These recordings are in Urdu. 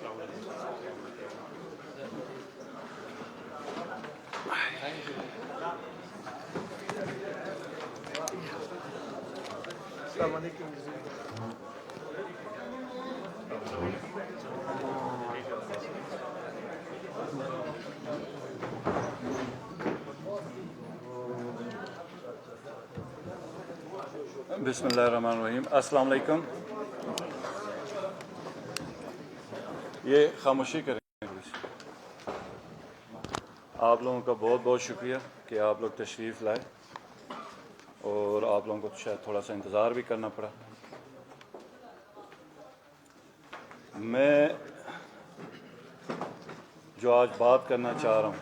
السلام علیکم. بسم اللہ الرحمن الرحیم. السلام علیکم. یہ خاموشی کریں. آپ لوگوں کا بہت بہت شکریہ کہ آپ لوگ تشریف لائے اور آپ لوگوں کو شاید تھوڑا سا انتظار بھی کرنا پڑا. میں جو آج بات کرنا چاہ رہا ہوں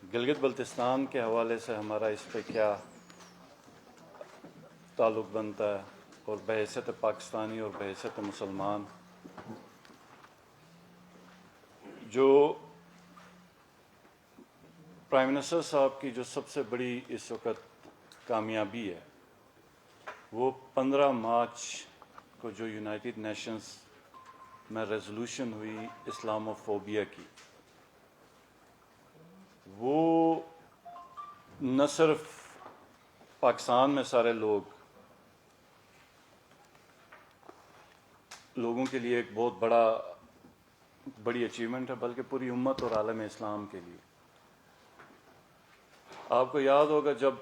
گلگت بلتستان کے حوالے سے ہمارا اس پہ کیا تعلق بنتا ہے اور بحیثیت پاکستانی اور بحیثیت مسلمان جو پرائم منسٹر صاحب کی جو سب سے بڑی اس وقت کامیابی ہے وہ 15 مارچ کو جو یونائٹڈ نیشنز میں ریزولوشن ہوئی اسلام و فوبیا کی، وہ نہ صرف پاکستان میں سارے لوگوں کے لیے ایک بہت بڑی اچیومنٹ ہے بلکہ پوری امت اور عالم اسلام کے لیے. آپ کو یاد ہوگا جب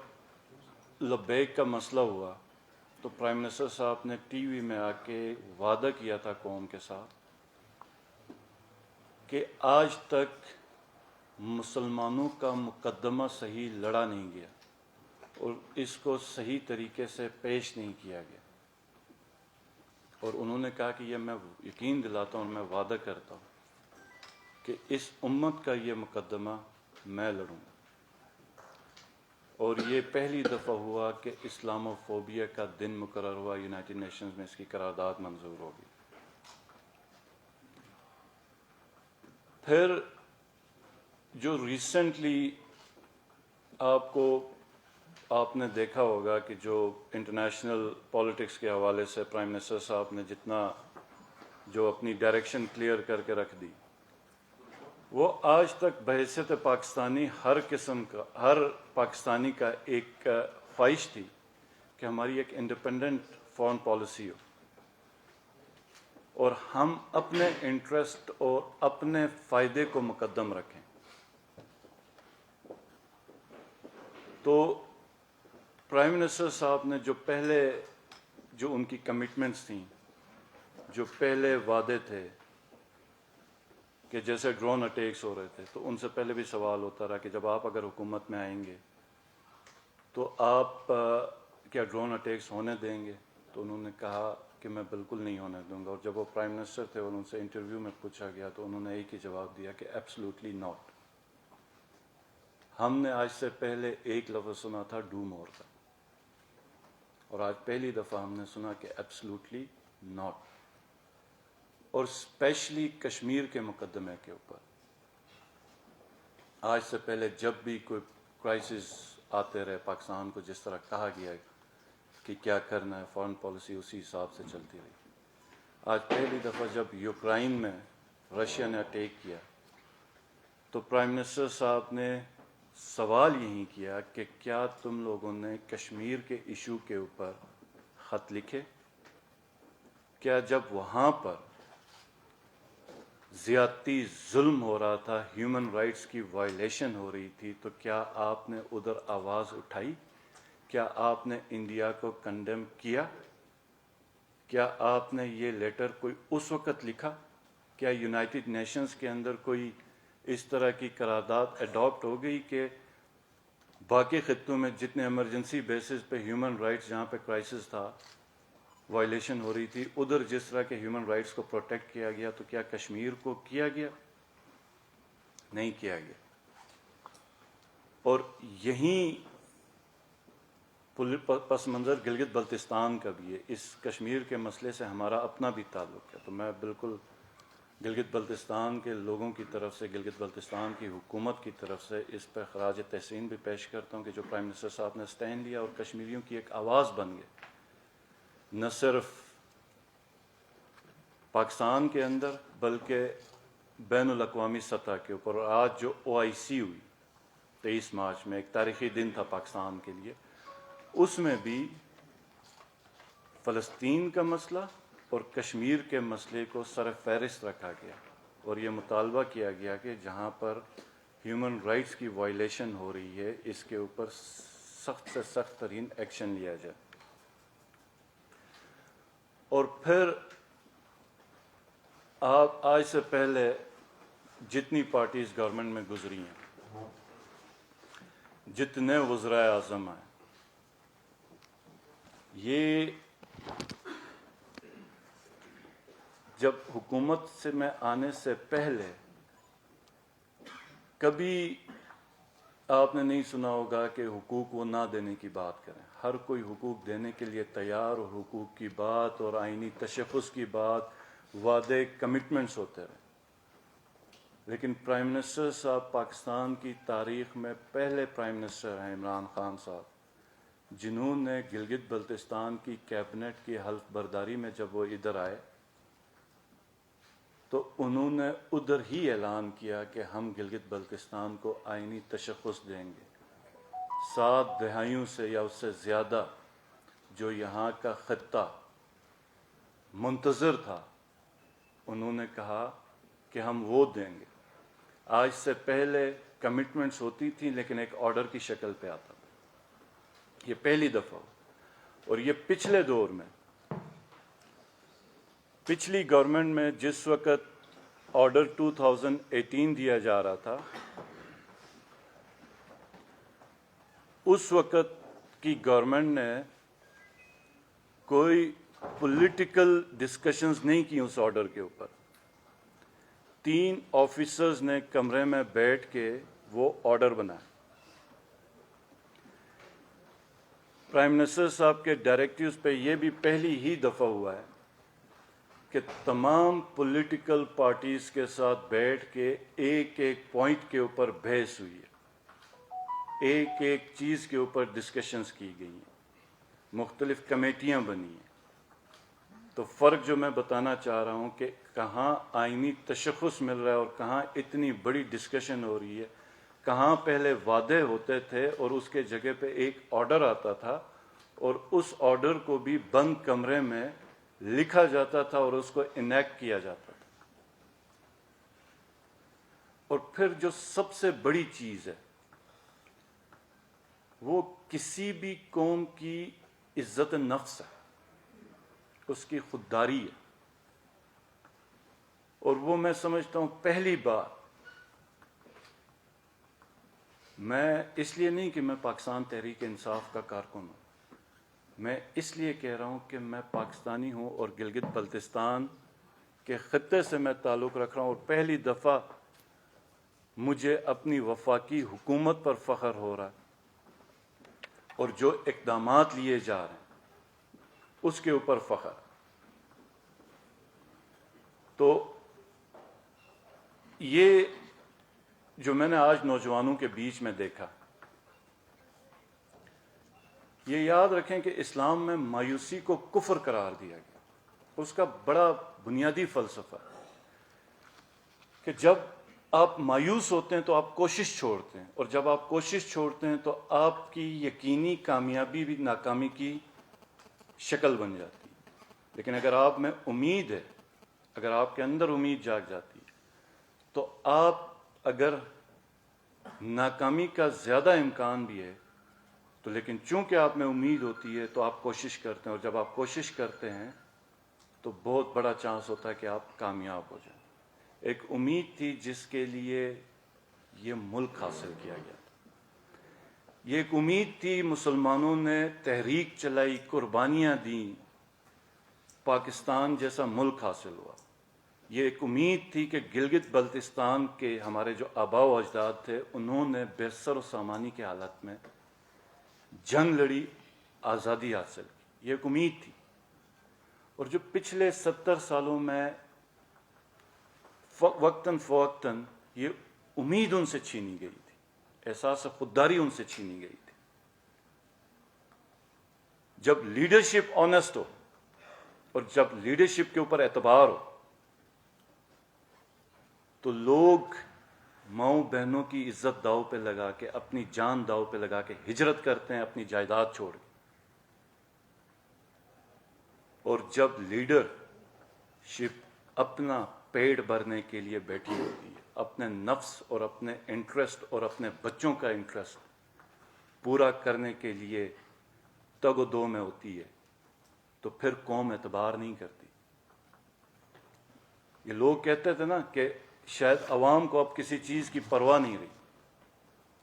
لبیک کا مسئلہ ہوا تو پرائم منسٹر صاحب نے ٹی وی میں آ کے وعدہ کیا تھا قوم کے ساتھ کہ آج تک مسلمانوں کا مقدمہ صحیح لڑا نہیں گیا اور اس کو صحیح طریقے سے پیش نہیں کیا گیا. اور انہوں نے کہا کہ یہ میں یقین دلاتا ہوں اور میں وعدہ کرتا ہوں کہ اس امت کا یہ مقدمہ میں لڑوں گا. اور یہ پہلی دفعہ ہوا کہ اسلام و فوبیا کا دن مقرر ہوا، یونائٹڈ نیشنز میں اس کی قرارداد منظور ہوگی. پھر جو ریسنٹلی آپ نے دیکھا ہوگا کہ جو انٹرنیشنل پالیٹکس کے حوالے سے پرائم منسٹر صاحب نے جتنا جو اپنی ڈائریکشن کلیئر کر کے رکھ دی، وہ آج تک بحیثیت پاکستانی ہر پاکستانی کا ایک خواہش تھی کہ ہماری ایک انڈیپینڈنٹ فارن پالیسی ہو اور ہم اپنے انٹرسٹ اور اپنے فائدے کو مقدم رکھیں. تو پرائم منسٹر صاحب نے جو ان کی کمٹمنٹس تھیں، جو پہلے وعدے تھے کہ جیسے ڈرون اٹیکس ہو رہے تھے، تو ان سے پہلے بھی سوال ہوتا رہا کہ جب آپ اگر حکومت میں آئیں گے تو آپ کیا ڈرون اٹیکس ہونے دیں گے؟ تو انہوں نے کہا کہ میں بالکل نہیں ہونے دوں گا. اور جب وہ پرائم منسٹر تھے اور ان سے انٹرویو میں پوچھا گیا تو انہوں نے ایک ہی جواب دیا کہ ایبسلیوٹلی ناٹ. ہم نے آج سے پہلے ایک لفظ سنا تھا ڈو مور کا، اور آج پہلی دفعہ ہم نے سنا کہ ایبسلیوٹلی ناٹ. اور اسپیشلی کشمیر کے مقدمے کے اوپر آج سے پہلے جب بھی کوئی کرائسس آتے رہے پاکستان کو جس طرح کہا گیا کہ کیا کرنا ہے، فارن پالیسی اسی حساب سے چلتی رہی. آج پہلی دفعہ جب یوکرائن میں رشیا نے اٹیک کیا تو پرائم منسٹر صاحب نے سوال یہی کیا کہ کیا تم لوگوں نے کشمیر کے ایشو کے اوپر خط لکھے؟ کیا جب وہاں پر زیادتی ظلم ہو رہا تھا، ہیومن رائٹس کی وائلیشن ہو رہی تھی، تو کیا آپ نے ادھر آواز اٹھائی؟ کیا آپ نے انڈیا کو کنڈیم کیا؟ کیا آپ نے یہ لیٹر کوئی اس وقت لکھا؟ کیا یونائٹڈ نیشنز کے اندر کوئی اس طرح کی قرارداد اڈاپٹ ہو گئی کہ باقی خطوں میں جتنے ایمرجنسی بیسز پہ ہیومن رائٹس جہاں پہ کرائسس تھا وائلیشن ہو رہی تھی، ادھر جس طرح کے ہیومن رائٹس کو پروٹیکٹ کیا گیا، تو کیا کشمیر کو کیا گیا؟ نہیں کیا گیا. اور یہیں پس منظر گلگت بلتستان کا بھی ہے. اس کشمیر کے مسئلے سے ہمارا اپنا بھی تعلق ہے. تو میں بالکل گلگت بلتستان کے لوگوں کی طرف سے، گلگت بلتستان کی حکومت کی طرف سے اس پہ خراج تحسین بھی پیش کرتا ہوں کہ جو پرائم منسٹر صاحب نے اسٹینڈ لیا اور کشمیریوں کی ایک آواز بن گئے. نہ صرف پاکستان کے اندر بلکہ بین الاقوامی سطح کے اوپر. اور آج جو OIC ہوئی 23 مارچ میں، ایک تاریخی دن تھا پاکستان کے لیے، اس میں بھی فلسطین کا مسئلہ اور کشمیر کے مسئلے کو سر فہرست رکھا گیا، اور یہ مطالبہ کیا گیا کہ جہاں پر ہیومن رائٹس کی وائلیشن ہو رہی ہے اس کے اوپر سخت سے سخت ترین ایکشن لیا جائے. اور پھر آپ آج سے پہلے جتنی پارٹیز گورنمنٹ میں گزری ہیں، جتنے وزرائے اعظم ہیں، یہ جب حکومت سے میں آنے سے پہلے کبھی آپ نے نہیں سنا ہوگا کہ حقوق وہ نہ دینے کی بات کریں. ہر کوئی حقوق دینے کے لیے تیار، اور حقوق کی بات اور آئینی تشخص کی بات، وعدے، کمٹمنٹس ہوتے رہے. لیکن پرائم منسٹر صاحب پاکستان کی تاریخ میں پہلے پرائم منسٹر ہیں عمران خان صاحب، جنہوں نے گلگت بلتستان کی کیبنٹ کی حلف برداری میں جب وہ ادھر آئے تو انہوں نے ادھر ہی اعلان کیا کہ ہم گلگت بلتستان کو آئینی تشخص دیں گے. 7 دہائیوں سے یا اس سے زیادہ جو یہاں کا خطہ منتظر تھا، انہوں نے کہا کہ ہم وہ دیں گے. آج سے پہلے کمٹمنٹس ہوتی تھیں لیکن ایک آرڈر کی شکل پہ آتا تھا. یہ پہلی دفعہ. اور یہ پچھلے دور میں، پچھلی گورنمنٹ میں جس وقت آرڈر 2018 دیا جا رہا تھا، اس وقت کی گورنمنٹ نے کوئی پولیٹیکل ڈسکشنز نہیں کی اس آرڈر کے اوپر. 3 آفیسرز نے کمرے میں بیٹھ کے وہ آرڈر بنایا. پرائم منسٹر صاحب کے ڈائریکٹیوز پہ یہ بھی پہلی ہی دفعہ ہوا ہے کہ تمام پولیٹیکل پارٹیز کے ساتھ بیٹھ کے ایک ایک پوائنٹ کے اوپر بحث ہوئی ہے، ایک ایک چیز کے اوپر ڈسکشنز کی گئی ہیں، مختلف کمیٹیاں بنی ہیں. تو فرق جو میں بتانا چاہ رہا ہوں کہ کہاں آئینی تشخص مل رہا ہے اور کہاں اتنی بڑی ڈسکشن ہو رہی ہے. کہاں پہلے وعدے ہوتے تھے اور اس کے جگہ پہ ایک آرڈر آتا تھا، اور اس آرڈر کو بھی بند کمرے میں لکھا جاتا تھا اور اس کو انیکٹ کیا جاتا تھا. اور پھر جو سب سے بڑی چیز ہے وہ کسی بھی قوم کی عزت نفس ہے، اس کی خودداری ہے. اور وہ میں سمجھتا ہوں پہلی بار، میں اس لیے نہیں کہ میں پاکستان تحریک انصاف کا کارکن ہوں، میں اس لیے کہہ رہا ہوں کہ میں پاکستانی ہوں اور گلگت بلتستان کے خطے سے میں تعلق رکھ رہا ہوں، اور پہلی دفعہ مجھے اپنی وفاقی حکومت پر فخر ہو رہا ہے اور جو اقدامات لیے جا رہے ہیں اس کے اوپر فخر. تو یہ جو میں نے آج نوجوانوں کے بیچ میں دیکھا، یہ یاد رکھیں کہ اسلام میں مایوسی کو کفر قرار دیا گیا. اس کا بڑا بنیادی فلسفہ ہے کہ جب آپ مایوس ہوتے ہیں تو آپ کوشش چھوڑتے ہیں، اور جب آپ کوشش چھوڑتے ہیں تو آپ کی یقینی کامیابی بھی ناکامی کی شکل بن جاتی ہے. لیکن اگر آپ میں امید ہے، اگر آپ کے اندر امید جاگ جاتی ہے، تو آپ اگر ناکامی کا زیادہ امکان بھی ہے تو لیکن چونکہ آپ میں امید ہوتی ہے تو آپ کوشش کرتے ہیں، اور جب آپ کوشش کرتے ہیں تو بہت بڑا چانس ہوتا ہے کہ آپ کامیاب ہو جائیں. ایک امید تھی جس کے لیے یہ ملک حاصل کیا گیا تھا. یہ ایک امید تھی، مسلمانوں نے تحریک چلائی، قربانیاں دیں، پاکستان جیسا ملک حاصل ہوا. یہ ایک امید تھی کہ گلگت بلتستان کے ہمارے جو آباء و اجداد تھے انہوں نے بے سر و سامانی کی حالت میں جنگ لڑی، آزادی حاصل کی. یہ ایک امید تھی. اور جو پچھلے 70 سالوں میں وقتاً فوقتاً یہ امید ان سے چھینی گئی تھی، احساس خودداری ان سے چھینی گئی تھی. جب لیڈرشپ آنیسٹ ہو اور جب لیڈرشپ کے اوپر اعتبار ہو تو لوگ ماؤں بہنوں کی عزت داؤ پہ لگا کے، اپنی جان داؤ پہ لگا کے ہجرت کرتے ہیں اپنی جائیداد چھوڑ کے. اور جب لیڈر شپ اپنا پیٹ بھرنے کے لیے بیٹھی ہوتی ہے، اپنے نفس اور اپنے انٹرسٹ اور اپنے بچوں کا انٹرسٹ پورا کرنے کے لیے تگ و دو میں ہوتی ہے، تو پھر قوم اعتبار نہیں کرتی. یہ لوگ کہتے تھے نا کہ شاید عوام کو اب کسی چیز کی پرواہ نہیں رہی.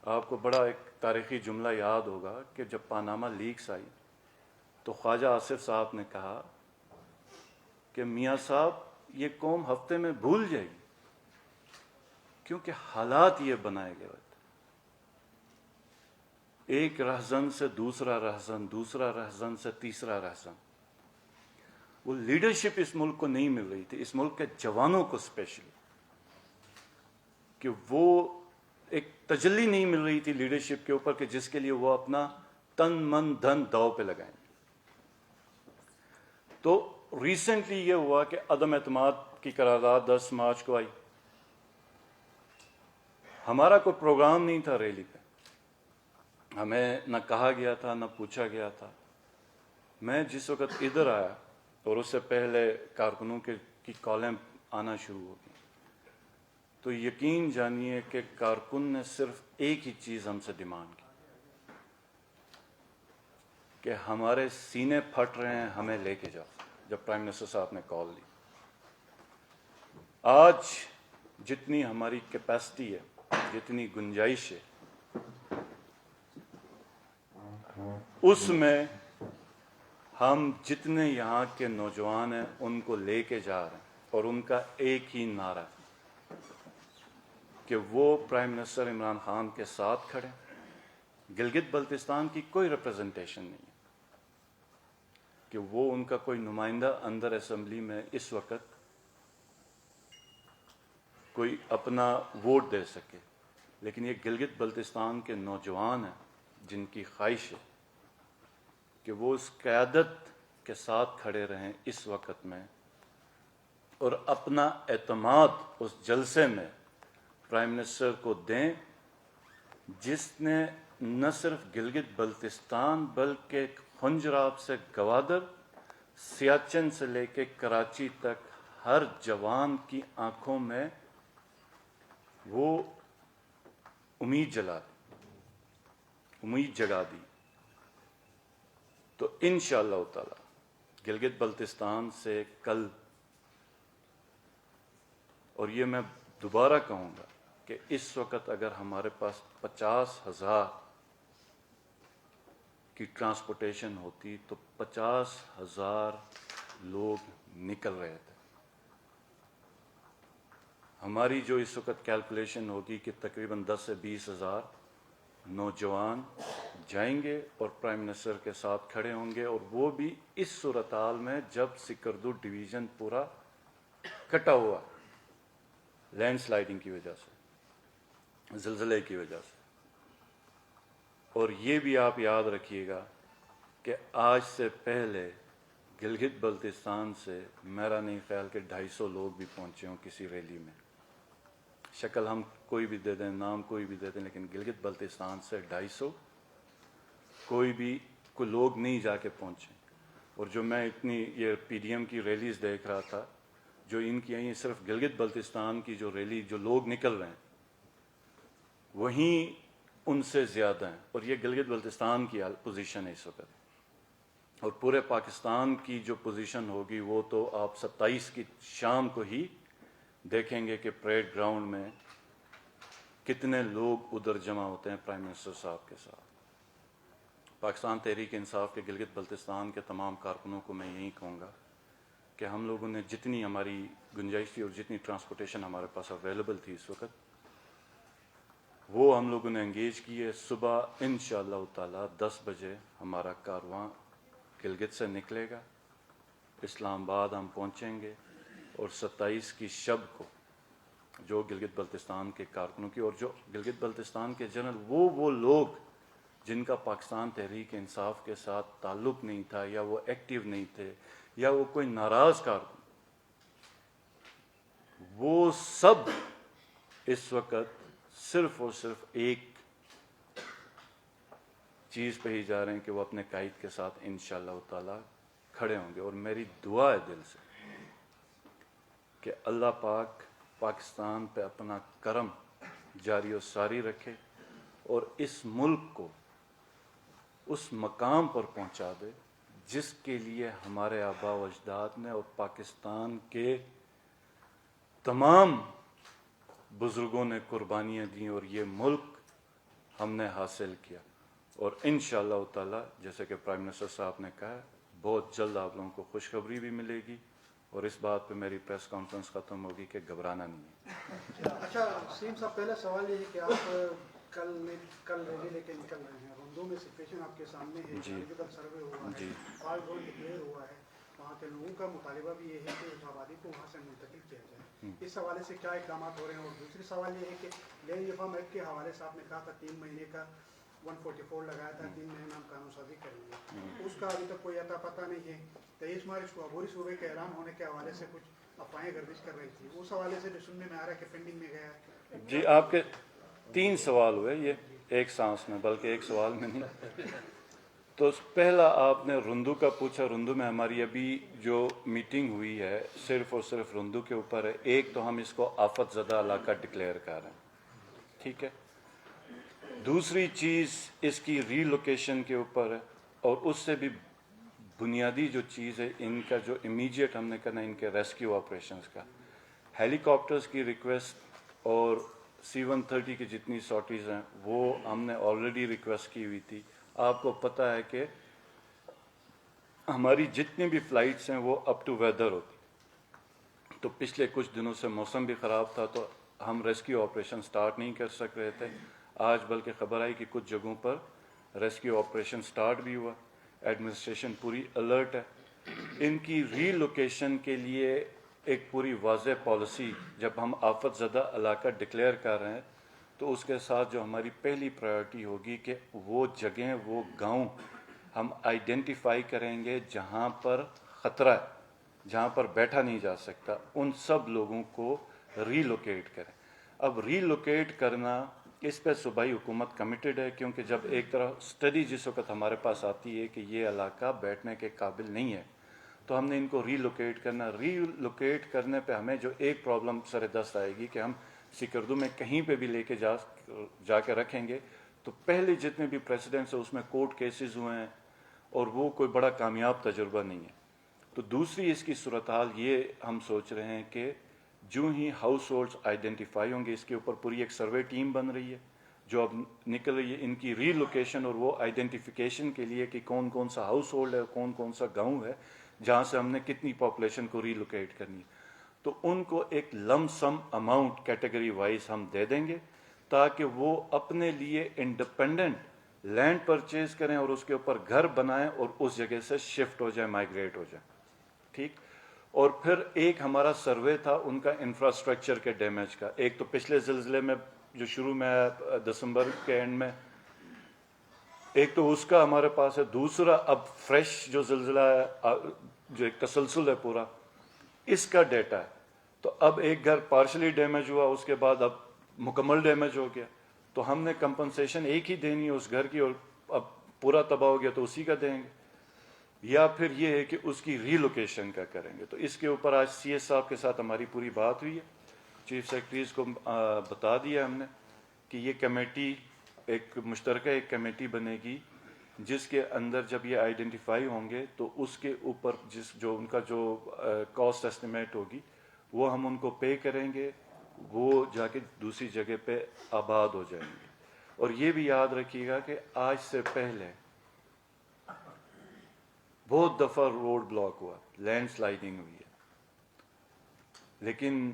آپ کو بڑا ایک تاریخی جملہ یاد ہوگا کہ جب پاناما لیکس آئی تو خواجہ آصف صاحب نے کہا کہ میاں صاحب یہ قوم ہفتے میں بھول جائے گی، کیونکہ حالات یہ بنائے گئے ہوتے. ایک رہزن سے دوسرا رہزن، دوسرا رہزن سے تیسرا رہزن. وہ لیڈرشپ اس ملک کو نہیں مل رہی تھی، اس ملک کے جوانوں کو اسپیشلی، کہ وہ ایک تجلی نہیں مل رہی تھی لیڈرشپ کے اوپر کہ جس کے لیے وہ اپنا تن من دھن داؤ پہ لگائیں. تو ریسنٹلی یہ ہوا کہ عدم اعتماد کی قرارداد 10 مارچ کو آئی. ہمارا کوئی پروگرام نہیں تھا ریلی پہ، ہمیں نہ کہا گیا تھا نہ پوچھا گیا تھا. میں جس وقت ادھر آیا اور اس سے پہلے کارکنوں کی کالیں آنا شروع ہو گئی، تو یقین جانیے کہ کارکن نے صرف ایک ہی چیز ہم سے ڈیمانڈ کی کہ ہمارے سینے پھٹ رہے ہیں، ہمیں لے کے جاؤ. جب پرائم منسٹر صاحب نے کال لی، آج جتنی ہماری کیپیسٹی ہے، جتنی گنجائش ہے، اس میں ہم جتنے یہاں کے نوجوان ہیں ان کو لے کے جا رہے ہیں، اور ان کا ایک ہی نعرہ ہے کہ وہ پرائم منسٹر عمران خان کے ساتھ کھڑے. گلگت بلتستان کی کوئی ریپرزنٹیشن نہیں ہے کہ وہ ان کا کوئی نمائندہ اندر اسمبلی میں اس وقت کوئی اپنا ووٹ دے سکے، لیکن یہ گلگت بلتستان کے نوجوان ہیں جن کی خواہش ہے کہ وہ اس قیادت کے ساتھ کھڑے رہیں اس وقت میں، اور اپنا اعتماد اس جلسے میں پرائم منسٹر کو دیں جس نے نہ صرف گلگت بلتستان بلکہ خنجراب سے گوادر، سیاچن سے لے کے کراچی تک ہر جوان کی آنکھوں میں وہ امید جگا دی. تو انشاءاللہ تعالی گلگت بلتستان سے کل، اور یہ میں دوبارہ کہوں گا کہ اس وقت اگر ہمارے پاس 50,000 کی ٹرانسپورٹیشن ہوتی تو 50,000 لوگ نکل رہے تھے. ہماری جو اس وقت کیلکولیشن ہوگی کہ تقریباً 10 سے 20,000 نوجوان جائیں گے اور پرائم منسٹر کے ساتھ کھڑے ہوں گے، اور وہ بھی اس صورتحال میں جب سکردو ڈویژن پورا کٹا ہوا لینڈ سلائڈنگ کی وجہ سے، زلزلے کی وجہ سے. اور یہ بھی آپ یاد رکھیے گا کہ آج سے پہلے گلگت بلتستان سے میرا نہیں خیال کہ 250 لوگ بھی پہنچے ہوں کسی ریلی میں. شکل ہم کوئی بھی دے دیں، نام کوئی بھی دے دیں، لیکن گلگت بلتستان سے 250 کوئی لوگ نہیں جا کے پہنچے. اور جو میں اتنی یہ پی ڈی ایم کی ریلیز دیکھ رہا تھا جو ان کی آئی، صرف گلگت بلتستان کی جو ریلی جو لوگ نکل رہے ہیں وہیں ان سے زیادہ ہیں. اور یہ گلگت بلتستان کی پوزیشن ہے اس وقت، اور پورے پاکستان کی جو پوزیشن ہوگی وہ تو آپ 27 کی شام کو ہی دیکھیں گے کہ پریڈ گراؤنڈ میں کتنے لوگ ادھر جمع ہوتے ہیں پرائم منسٹر صاحب کے ساتھ. پاکستان تحریک انصاف کے گلگت بلتستان کے تمام کارکنوں کو میں یہی کہوں گا کہ ہم لوگوں نے جتنی ہماری گنجائش تھی اور جتنی ٹرانسپورٹیشن ہمارے پاس اویلیبل تھی اس وقت، وہ ہم لوگوں نے انگیج کی ہے. صبح انشاءاللہ تعالی 10 بجے ہمارا کارواں گلگت سے نکلے گا، اسلام آباد ہم پہنچیں گے، اور 27 کی شب کو جو گلگت بلتستان کے کارکنوں کی اور جو گلگت بلتستان کے جنرل وہ لوگ جن کا پاکستان تحریک انصاف کے ساتھ تعلق نہیں تھا، یا وہ ایکٹیو نہیں تھے، یا وہ کوئی ناراض کارکن، وہ سب اس وقت صرف اور صرف ایک چیز پہ ہی جا رہے ہیں کہ وہ اپنے قائد کے ساتھ انشاءاللہ تعالی کھڑے ہوں گے. اور میری دعا ہے دل سے کہ اللہ پاک پاکستان پہ اپنا کرم جاری و ساری رکھے اور اس ملک کو اس مقام پر پہنچا دے جس کے لیے ہمارے آبا و اجداد نے اور پاکستان کے تمام بزرگوں نے قربانیاں دیں اور یہ ملک ہم نے حاصل کیا. اور انشاءاللہ تعالی جیسے کہ پرائم منسٹر صاحب نے کہا بہت جلد آپ لوگوں کو خوشخبری بھی ملے گی اور اس بات پہ میری پریس کانفرنس ختم ہوگی کہ گھبرانا نہیں ہے. اچھا سیم صاحب، پہلا سوال یہ ہے کہ آپ کل ریلی لے کے نکل رہے ہیں، رندوں میں سچویشن آپ کے سامنے ہے، جیولوجیکل سروے ہوا ہے، فالٹ زون ڈکلیئر ہوا ہے، وہاں کے لوگوں کا مطالبہ بھی یہ ہے کہ اس آبادی کو وہاں سے منتقل کیا جائے. اس حوالے سے کیا اقدامات ہو رہے ہیں؟ اور دوسری سوال یہ ہے کہ لینڈ ریفارم ایکٹ کے حوالے سے آپ نے کہا تھا 3 مہینے کا 144 لگایا تھا، 3 مہینے میں ہم قانون سازی کریں گے، اس کا ابھی تک کوئی عطا پتہ نہیں ہے. 23 مارچ کو عبوری صوبے کے اعلان ہونے کے حوالے سے کچھ افواہیں گردش کر رہی تھی، اس حوالے سے جو سننے میں آ رہا ہے کہ پینڈنگ میں گیا ہے. جی آپ کے 3 سوال ہوئے یہ ایک سانس میں، بلکہ ایک سوال میں نہیں. تو پہلا آپ نے رندو کا پوچھا. رندو میں ہماری ابھی جو میٹنگ ہوئی ہے صرف اور صرف رندو کے اوپر ہے. ایک تو ہم اس کو آفت زدہ علاقہ ڈکلیئر کر رہے ہیں، ٹھیک ہے. دوسری چیز اس کی ری لوکیشن کے اوپر ہے اور اس سے بھی بنیادی جو چیز ہے ان کا جو امیجیٹ ہم نے کرنا ہے ان کے ریسکیو آپریشنز کا. ہیلی کاپٹرز کی ریکویسٹ اور C-130 کی جتنی سارٹیز ہیں وہ ہم نے آلریڈی ریکویسٹ کی ہوئی تھی. آپ کو پتہ ہے کہ ہماری جتنی بھی فلائٹس ہیں وہ اپ ٹو ویدر ہوتی. تو پچھلے کچھ دنوں سے موسم بھی خراب تھا تو ہم ریسکیو آپریشن سٹارٹ نہیں کر سک رہے تھے. آج بلکہ خبر آئی کہ کچھ جگہوں پر ریسکیو آپریشن سٹارٹ بھی ہوا. ایڈمنسٹریشن پوری الرٹ ہے. ان کی ری لوکیشن کے لیے ایک پوری واضح پالیسی جب ہم آفت زدہ علاقہ ڈکلیئر کر رہے ہیں تو اس کے ساتھ جو ہماری پہلی پرائیورٹی ہوگی کہ وہ جگہیں وہ گاؤں ہم آئیڈینٹیفائی کریں گے جہاں پر خطرہ ہے، جہاں پر بیٹھا نہیں جا سکتا، ان سب لوگوں کو ری لوکیٹ کریں. اب ری لوکیٹ کرنا اس پہ صوبائی حکومت کمیٹڈ ہے کیونکہ جب ایک طرح اسٹڈی جس وقت ہمارے پاس آتی ہے کہ یہ علاقہ بیٹھنے کے قابل نہیں ہے تو ہم نے ان کو ری لوکیٹ کرنا. ری لوکیٹ کرنے پہ ہمیں جو ایک پرابلم سر دست آئے گی کہ ہم سکردو میں کہیں پہ بھی لے کے جا کے رکھیں گے تو پہلے جتنے بھی پریسیڈنٹس ہیں اس میں کورٹ کیسز ہوئے ہیں اور وہ کوئی بڑا کامیاب تجربہ نہیں ہے. تو دوسری اس کی صورتحال یہ ہم سوچ رہے ہیں کہ جو ہی ہاؤس ہولڈس آئیڈینٹیفائی ہوں گے اس کے اوپر پوری ایک سروے ٹیم بن رہی ہے جو اب نکل رہی ہے ان کی ری لوکیشن اور وہ آئیڈینٹیفیکیشن کے لیے کہ کون کون سا ہاؤس ہولڈ ہے کون کون سا گاؤں ہے جہاں سے ہم نے کتنی پاپولیشن کو ری لوکیٹ کرنی ہے. تو ان کو ایک لم سم اماؤنٹ کیٹیگری وائز ہم دے دیں گے تاکہ وہ اپنے لیے انڈیپینڈنٹ لینڈ پرچیز کریں اور اس کے اوپر گھر بنائیں اور اس جگہ سے شفٹ ہو جائیں، مائیگریٹ ہو جائیں. ٹھیک. اور پھر ایک ہمارا سروے تھا ان کا انفراسٹرکچر کے ڈیمیج کا. ایک تو پچھلے زلزلے میں جو شروع میں دسمبر کے اینڈ میں ایک تو اس کا ہمارے پاس ہے. دوسرا اب فریش جو زلزلہ ہے جو ایک تسلسل ہے پورا اس کا ڈیٹا ہے. تو اب ایک گھر پارشلی ڈیمیج ہوا اس کے بعد اب مکمل ڈیمیج ہو گیا تو ہم نے کمپنسیشن ایک ہی دینی ہے اس گھر کی اور اب پورا تباہ ہو گیا تو اسی کا دیں گے یا پھر یہ ہے کہ اس کی ری لوکیشن کا کریں گے. تو اس کے اوپر آج CS صاحب کے ساتھ ہماری پوری بات ہوئی ہے. چیف سیکرٹریز کو بتا دیا ہم نے کہ یہ کمیٹی ایک مشترکہ ایک کمیٹی بنے گی جس کے اندر جب یہ آئیڈینٹیفائی ہوں گے تو اس کے اوپر جو ان کا جو کاسٹ ایسٹیمیٹ ہوگی وہ ہم ان کو پے کریں گے، وہ جا کے دوسری جگہ پہ آباد ہو جائیں گے. اور یہ بھی یاد رکھیے گا کہ آج سے پہلے بہت دفعہ روڈ بلاک ہوا، لینڈ سلائڈنگ ہوئی ہے، لیکن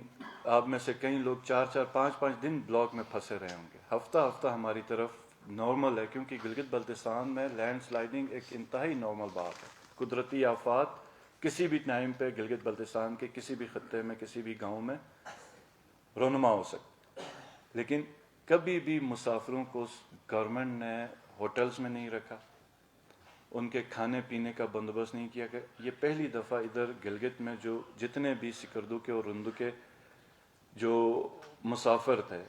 آپ میں سے کئی لوگ 4-4 5-5 دن بلاک میں پھنسے رہے ہوں گے. ہفتہ ہفتہ ہماری طرف نارمل ہے کیونکہ گلگت بلتستان میں لینڈ سلائڈنگ ایک انتہائی نارمل بات ہے. قدرتی آفات کسی بھی ٹائم پہ گلگت بلتستان کے کسی بھی خطے میں کسی بھی گاؤں میں رونما ہو سکتی، لیکن کبھی بھی مسافروں کو گورنمنٹ نے ہوٹلز میں نہیں رکھا، ان کے کھانے پینے کا بندوبست نہیں کیا. کہ یہ پہلی دفعہ ادھر گلگت میں جو جتنے بھی سکردو کے اور رندو کے جو مسافر تھے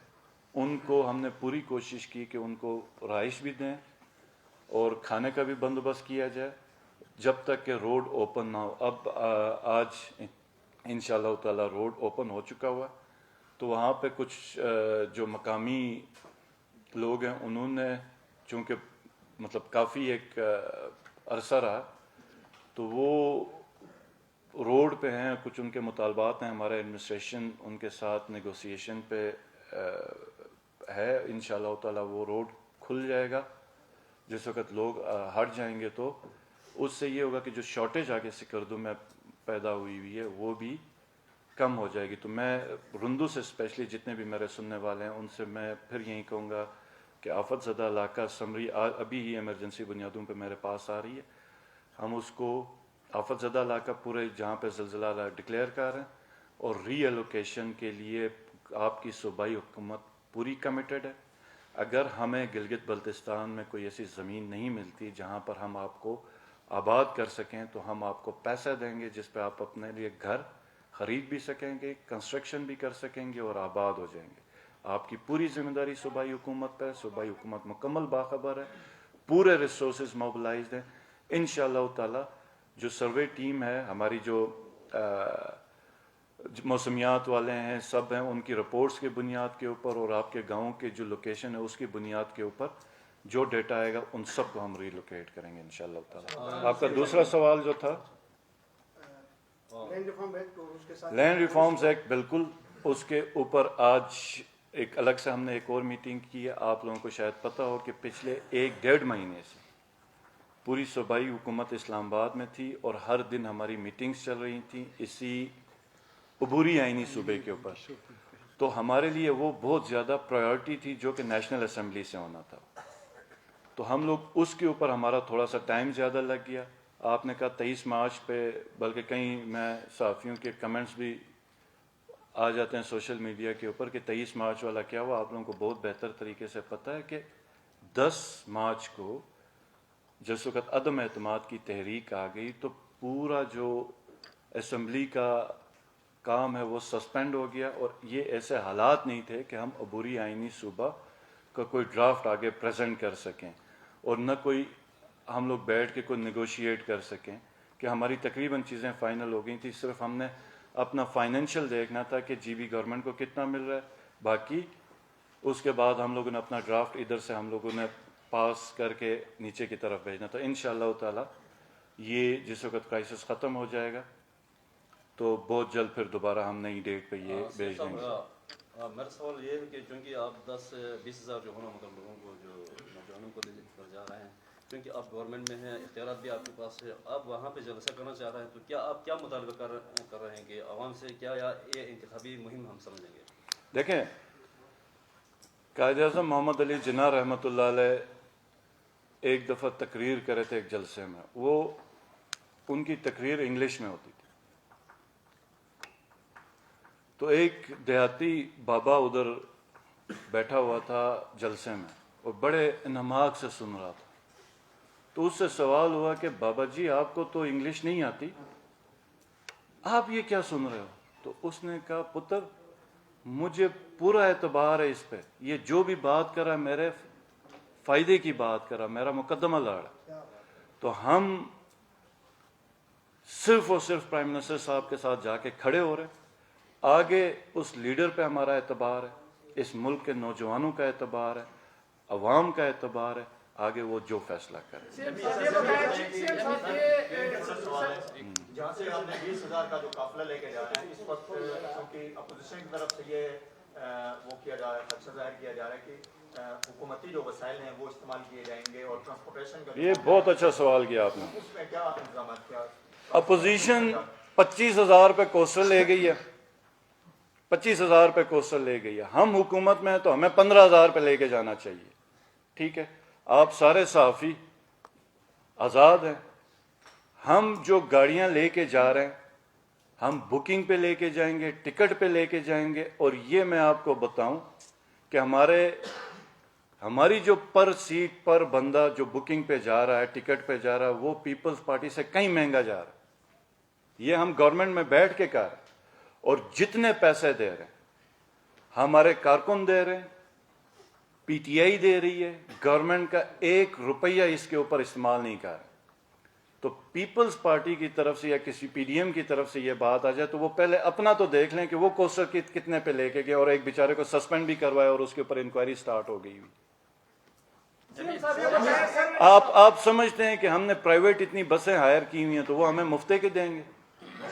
ان کو ہم نے پوری کوشش کی کہ ان کو رہائش بھی دیں اور کھانے کا بھی بندوبست کیا جائے جب تک کہ روڈ اوپن نہ ہو. اب آج انشاءاللہ تعالی روڈ اوپن ہو چکا ہوا، تو وہاں پہ کچھ جو مقامی لوگ ہیں انہوں نے چونکہ مطلب کافی ایک عرصہ رہا، تو وہ روڈ پہ ہیں، کچھ ان کے مطالبات ہیں، ہمارے ایڈمنسٹریشن ان کے ساتھ نیگوسیشن پہ ہے. انشاءاللہ تعالی وہ روڈ کھل جائے گا جس وقت لوگ ہٹ جائیں گے، تو اس سے یہ ہوگا کہ جو شارٹیج آگے سکردو میں پیدا ہوئی ہے وہ بھی کم ہو جائے گی. تو میں رندو سے اسپیشلی جتنے بھی میرے سننے والے ہیں ان سے میں پھر یہی کہوں گا کہ آفت زدہ علاقہ سمری ابھی ہی ایمرجنسی بنیادوں پہ میرے پاس آ رہی ہے. ہم اس کو آفت زدہ علاقہ پورے جہاں پہ زلزلہ ڈکلیئر کر رہے ہیں، اور ری ایلوکیشن کے لیے آپ کی صوبائی حکومت پوری کمیٹڈ ہے. اگر ہمیں گلگت بلتستان میں کوئی ایسی زمین نہیں ملتی جہاں پر ہم آپ کو آباد کر سکیں، تو ہم آپ کو پیسہ دیں گے جس پہ آپ اپنے لیے گھر خرید بھی سکیں گے، کنسٹرکشن بھی کر سکیں گے اور آباد ہو جائیں گے. آپ کی پوری ذمہ داری صوبائی حکومت پہ. صوبائی حکومت مکمل باخبر ہے، پورے ریسورسز موبلائزڈ ہیں. انشاءاللہ تعالی جو سروے ٹیم ہے ہماری، جو موسمیات والے ہیں، سب ہیں، ان کی رپورٹس کی بنیاد کے اوپر اور آپ کے گاؤں کے جو لوکیشن ہے اس کی بنیاد کے اوپر جو ڈیٹا آئے گا ان سب کو ہم ری لوکیٹ کریں گے انشاءاللہ تعالی. آپ کا دوسرا سوال جو تھا لینڈ ریفارم ایکٹ، اور اس کے ساتھ لینڈ ریفارمز ایکٹ، بالکل اس کے اوپر آج ایک الگ سے ہم نے ایک اور میٹنگ کی ہے. آپ لوگوں کو شاید پتہ ہو کہ پچھلے 1-1.5 مہینے سے پوری صوبائی حکومت اسلام آباد میں تھی اور ہر دن ہماری میٹنگز چل رہی تھیں اسی عبوری آئینی صوبے کے اوپر. تو ہمارے لیے وہ بہت زیادہ پرائیورٹی تھی جو کہ نیشنل اسمبلی سے ہونا تھا. تو ہم لوگ اس کے اوپر ہمارا تھوڑا سا ٹائم زیادہ لگ گیا. آپ نے کہا 23 مارچ پہ، بلکہ کہیں میں صحافیوں کے کمنٹس بھی آ جاتے ہیں سوشل میڈیا کے اوپر کہ 23 مارچ والا کیا ہوا. آپ لوگوں کو بہت بہتر طریقے سے پتہ ہے کہ 10 مارچ کو جس وقت عدم اعتماد کی تحریک آ گئی تو پورا جو اسمبلی کا کام ہے وہ سسپینڈ ہو گیا، اور یہ ایسے حالات نہیں تھے کہ ہم عبوری آئینی صوبہ کا کوئی ڈرافٹ آگے پریزنٹ کر سکیں اور نہ کوئی ہم لوگ بیٹھ کے کوئی نیگوشیٹ کر سکیں کہ ہماری تقریباً چیزیں فائنل ہو گئی تھی. صرف ہم نے اپنا فائنینشیل دیکھنا تھا کہ جی بی گورنمنٹ کو کتنا مل رہا ہے، باقی اس کے بعد ہم لوگوں نے اپنا ڈرافٹ ادھر سے ہم لوگوں نے پاس کر کے نیچے کی طرف بھیجنا تھا. انشاءاللہ تعالی یہ جس وقت کرائسس ختم ہو جائے گا تو بہت جلد پھر دوبارہ ہم نئی ڈیٹ پہ یہ بھیج دیں گے. میرا سوال یہ ہے کہ چونکہ آپ 10-20 ہزار جو ہونا مطلب لوگوں کو جو نوجوانوں کو لے کر جا رہے ہیں، کیونکہ آپ گورنمنٹ میں ہیں، اختیارات بھی آپ کے پاس ہے، آپ وہاں پہ جلسہ کرنا چاہ رہے ہیں، تو کیا آپ کیا مطالبہ کر رہے ہیں کہ عوام سے کیا، یا یہ انتخابی مہم ہم سمجھیں گے؟ دیکھیں، قائد اعظم محمد علی جناح رحمۃ اللہ علیہ ایک دفعہ تقریر کرے تھے ایک جلسے میں. وہ ان کی تقریر انگلش میں ہوتی تھی. تو ایک دیہاتی بابا ادھر بیٹھا ہوا تھا جلسے میں اور بڑے انہماک سے سن رہا تھا. تو اس سے سوال ہوا کہ بابا جی آپ کو تو انگلش نہیں آتی، آپ یہ کیا سن رہے ہو؟ تو اس نے کہا پتر مجھے پورا اعتبار ہے اس پہ، یہ جو بھی بات کر رہا ہے میرے فائدے کی بات کر رہا، میرا مقدمہ لڑ رہا. تو ہم صرف اور صرف پرائم منسٹر صاحب کے ساتھ جا کے کھڑے ہو رہے ہیں. آگے اس لیڈر پہ ہمارا اعتبار ہے، اس ملک کے نوجوانوں کا اعتبار ہے، عوام کا اعتبار ہے، آگے وہ جو فیصلہ کرے. جہاں سے آپ نے 20,000 کا جو قافلہ لے کے جا رہے ہیں اس وقت، کیونکہ اپوزیشن کی طرف سے یہ وہ کیا جا رہا ہے، خدشہ ظاہر کیا جا رہا ہے کہ حکومتی جو وسائل ہیں وہ استعمال کیے جائیں گے اور ٹرانسپورٹیشن کا. یہ بہت اچھا سوال کیا آپ نے. اس میں کیا انتظامات کیا؟ اپوزیشن 25,000 پہ کوسٹل لے گئی ہے، 25,000 پہ کوسٹل لے گئی ہے. ہم حکومت میں ہیں تو ہمیں 15,000 پہ لے کے جانا چاہیے. ٹھیک ہے، آپ سارے صحافی آزاد ہیں. ہم جو گاڑیاں لے کے جا رہے ہیں ہم بکنگ پہ لے کے جائیں گے، ٹکٹ پہ لے کے جائیں گے. اور یہ میں آپ کو بتاؤں کہ ہماری جو پر سیٹ پر بندہ جو بکنگ پہ جا رہا ہے، ٹکٹ پہ جا رہا ہے، وہ پیپلز پارٹی سے کہیں مہنگا جا رہا ہے. یہ ہم گورنمنٹ میں بیٹھ کے کر رہے ہیں اور جتنے پیسے دے رہے ہیں ہمارے کارکن دے رہے ہیں, پی ٹی آئی دے رہی ہے, گورنمنٹ کا 1 روپیہ اس کے اوپر استعمال نہیں کر رہا. تو پیپلز پارٹی کی طرف سے یا کسی پی ڈی ایم کی طرف سے یہ بات آ جائے تو وہ پہلے اپنا تو دیکھ لیں کہ وہ کوسٹر کتنے پہ لے کے گئے, اور ایک بیچارے کو سسپینڈ بھی کروایا اور اس کے اوپر انکوائری سٹارٹ ہو گئی ہوئی. آپ سمجھتے ہیں کہ ہم نے پرائیویٹ اتنی بسیں ہائر کی ہوئی ہیں تو وہ ہمیں مفتے کے دیں گے؟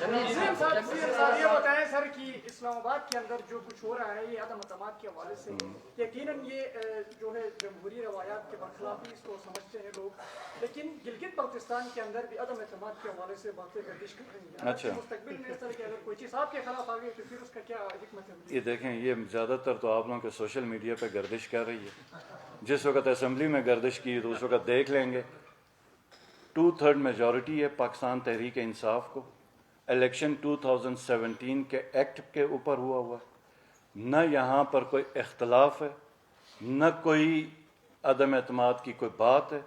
یہ بتائیں سر کہ اسلام آباد کے اندر جو کچھ ہو رہا ہے یہ عدم اعتماد کے حوالے سے یقیناً یہ جو ہے جمہوری روایات کے برخلاف ہی اس کو سمجھتے ہیں لوگ, لیکن گلگت بلتستان کے اندر بھی عدم اعتماد کے حوالے سے باتیں گردش کر رہی ہیں. اچھا, مستقبل میں اس طرح کی اگر کوئی چیز آپ کے خلاف آ گئی تو پھر اس کا کیا حکمت ہے؟ یہ دیکھیں, یہ زیادہ تر تو آپ لوگوں کے سوشل میڈیا پہ گردش کر رہی ہے. جس وقت اسمبلی میں گردش کی تو اس وقت دیکھ لیں گے 2/3 میجورٹی ہے پاکستان تحریک انصاف کو. الیکشن 2017 کے ایکٹ کے اوپر ہوا, نہ یہاں پر کوئی اختلاف ہے, نہ کوئی عدم اعتماد کی کوئی بات ہے.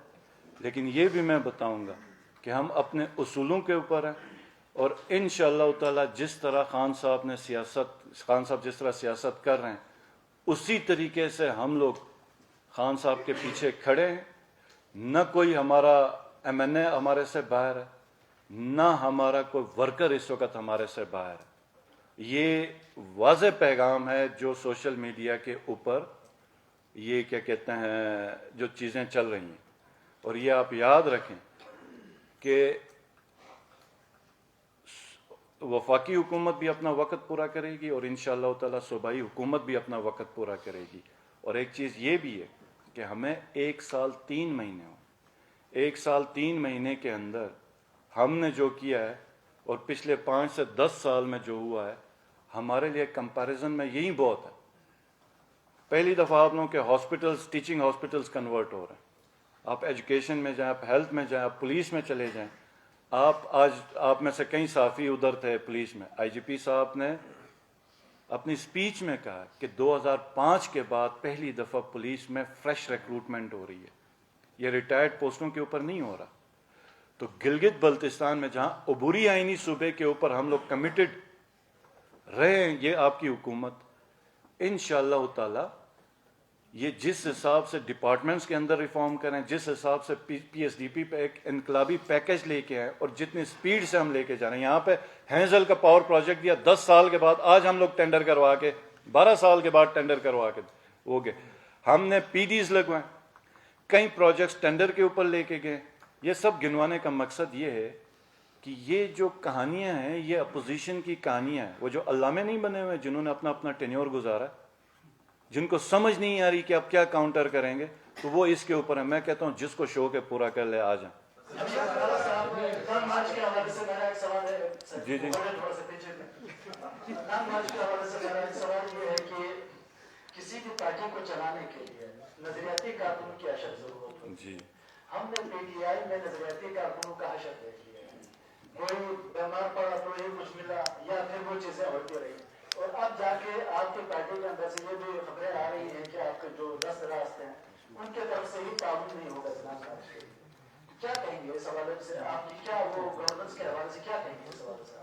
لیکن یہ بھی میں بتاؤں گا کہ ہم اپنے اصولوں کے اوپر ہیں, اور انشاءاللہ تعالی جس طرح خان صاحب جس طرح سیاست کر رہے ہیں اسی طریقے سے ہم لوگ خان صاحب کے پیچھے کھڑے ہیں. نہ کوئی ہمارا ایم این اے ہمارے سے باہر ہے, نہ ہمارا کوئی ورکر اس وقت ہمارے سے باہر ہے. یہ واضح پیغام ہے جو سوشل میڈیا کے اوپر یہ کیا کہتے ہیں جو چیزیں چل رہی ہیں. اور یہ آپ یاد رکھیں کہ وفاقی حکومت بھی اپنا وقت پورا کرے گی اور انشاءاللہ تعالی صوبائی حکومت بھی اپنا وقت پورا کرے گی. اور ایک چیز یہ بھی ہے کہ ہمیں 1 سال 3 مہینے ہو, 1 سال 3 مہینے کے اندر ہم نے جو کیا ہے اور پچھلے 5 سے 10 سال میں جو ہوا ہے ہمارے لیے کمپیریزن میں یہی بہت ہے. پہلی دفعہ آپ لوگوں کے ہاسپٹلز, ٹیچنگ ہاسپٹلز کنورٹ ہو رہے ہیں. آپ ایجوکیشن میں جائیں, آپ ہیلتھ میں جائیں, آپ پولیس میں چلے جائیں. آپ میں سے کئی صحافی ادھر تھے پولیس میں. آئی جی پی صاحب نے اپنی سپیچ میں کہا کہ 2005 کے بعد پہلی دفعہ پولیس میں فریش ریکروٹمنٹ ہو رہی ہے, یہ ریٹائرڈ پوسٹوں کے اوپر نہیں ہو رہا. تو گلگت بلتستان میں جہاں عبوری آئینی صوبے کے اوپر ہم لوگ کمیٹڈ رہے ہیں, یہ آپ کی حکومت انشاءاللہ تعالی یہ جس حساب سے ڈپارٹمنٹس کے اندر ریفارم کریں, جس حساب سے پی ایس ڈی پی پہ ایک انقلابی پیکج لے کے آئے اور جتنی سپیڈ سے ہم لے کے جا رہے ہیں. یہاں پہ ہینزل کا پاور پروجیکٹ دیا 10 سال کے بعد, آج ہم لوگ ٹینڈر کروا کے 12 سال کے بعد ٹینڈر کروا کے ہو گئے. ہم نے پی ڈیز لگوائیں, کئی پروجیکٹس ٹینڈر کے اوپر لے کے گئے. یہ سب گنوانے کا مقصد یہ ہے کہ یہ جو کہانیاں ہیں یہ اپوزیشن کی کہانیاں ہیں. وہ جو علامے نہیں بنے ہوئے جنہوں نے اپنا ٹینیور گزارا, جن کو سمجھ نہیں آ رہی کہ اب کیا کاؤنٹر کریں گے, تو وہ اس کے اوپر ہے. میں کہتا ہوں جس کو شوق ہے پورا کر لے, آ جائیں. جی جی کسی بھی پارٹی کو چلانے کے لیے نظریاتی کارکنوں کی اشد ضرورت ہوتی ہے. جی ہم نے پی ٹی آئی میں نظریاتی کارکنوں کا حشر دیکھ لیا ہے. کوئی بیمار پڑا تو یہ کچھ ملا یا پھر وہ چیزیں ہوتی رہی. اور اب جا کے آپ کی پارٹی کے اندر سے یہ بھی خبریں آ رہی ہیں کہ آپ کے جو 10 راست ہیں ان کے طرف سے ہی تعاون نہیں ہوگا اسلام آباد کے لیے. کیا کہیں گے اس حوالے سے آپ کی, کیا وہ گورننس کے حوالے سے کیا کہیں گے اس حوالے سے؟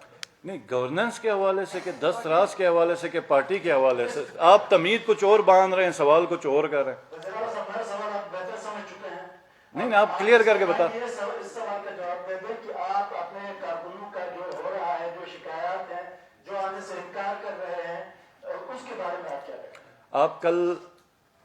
نہیں, گورننس کے حوالے سے کہ 10 راز کے حوالے سے کہ پارٹی کے حوالے سے آپ تمید کچھ اور باندھ رہے ہیں, سوال کچھ اور کر رہے ہیں. ہمارا سوال آپ بہتر سمجھ چکے ہیں. نہیں آپ کلیئر کر کے بتا. اس سوال کا جواب دے دیں کہ آپ اپنے کارکنوں کا جو ہو رہا ہے, جو شکایات ہیں, جو آنے سے انکار کر رہے ہیں, اس کے بارے میں آپ کیا کہیں گے؟ آپ کل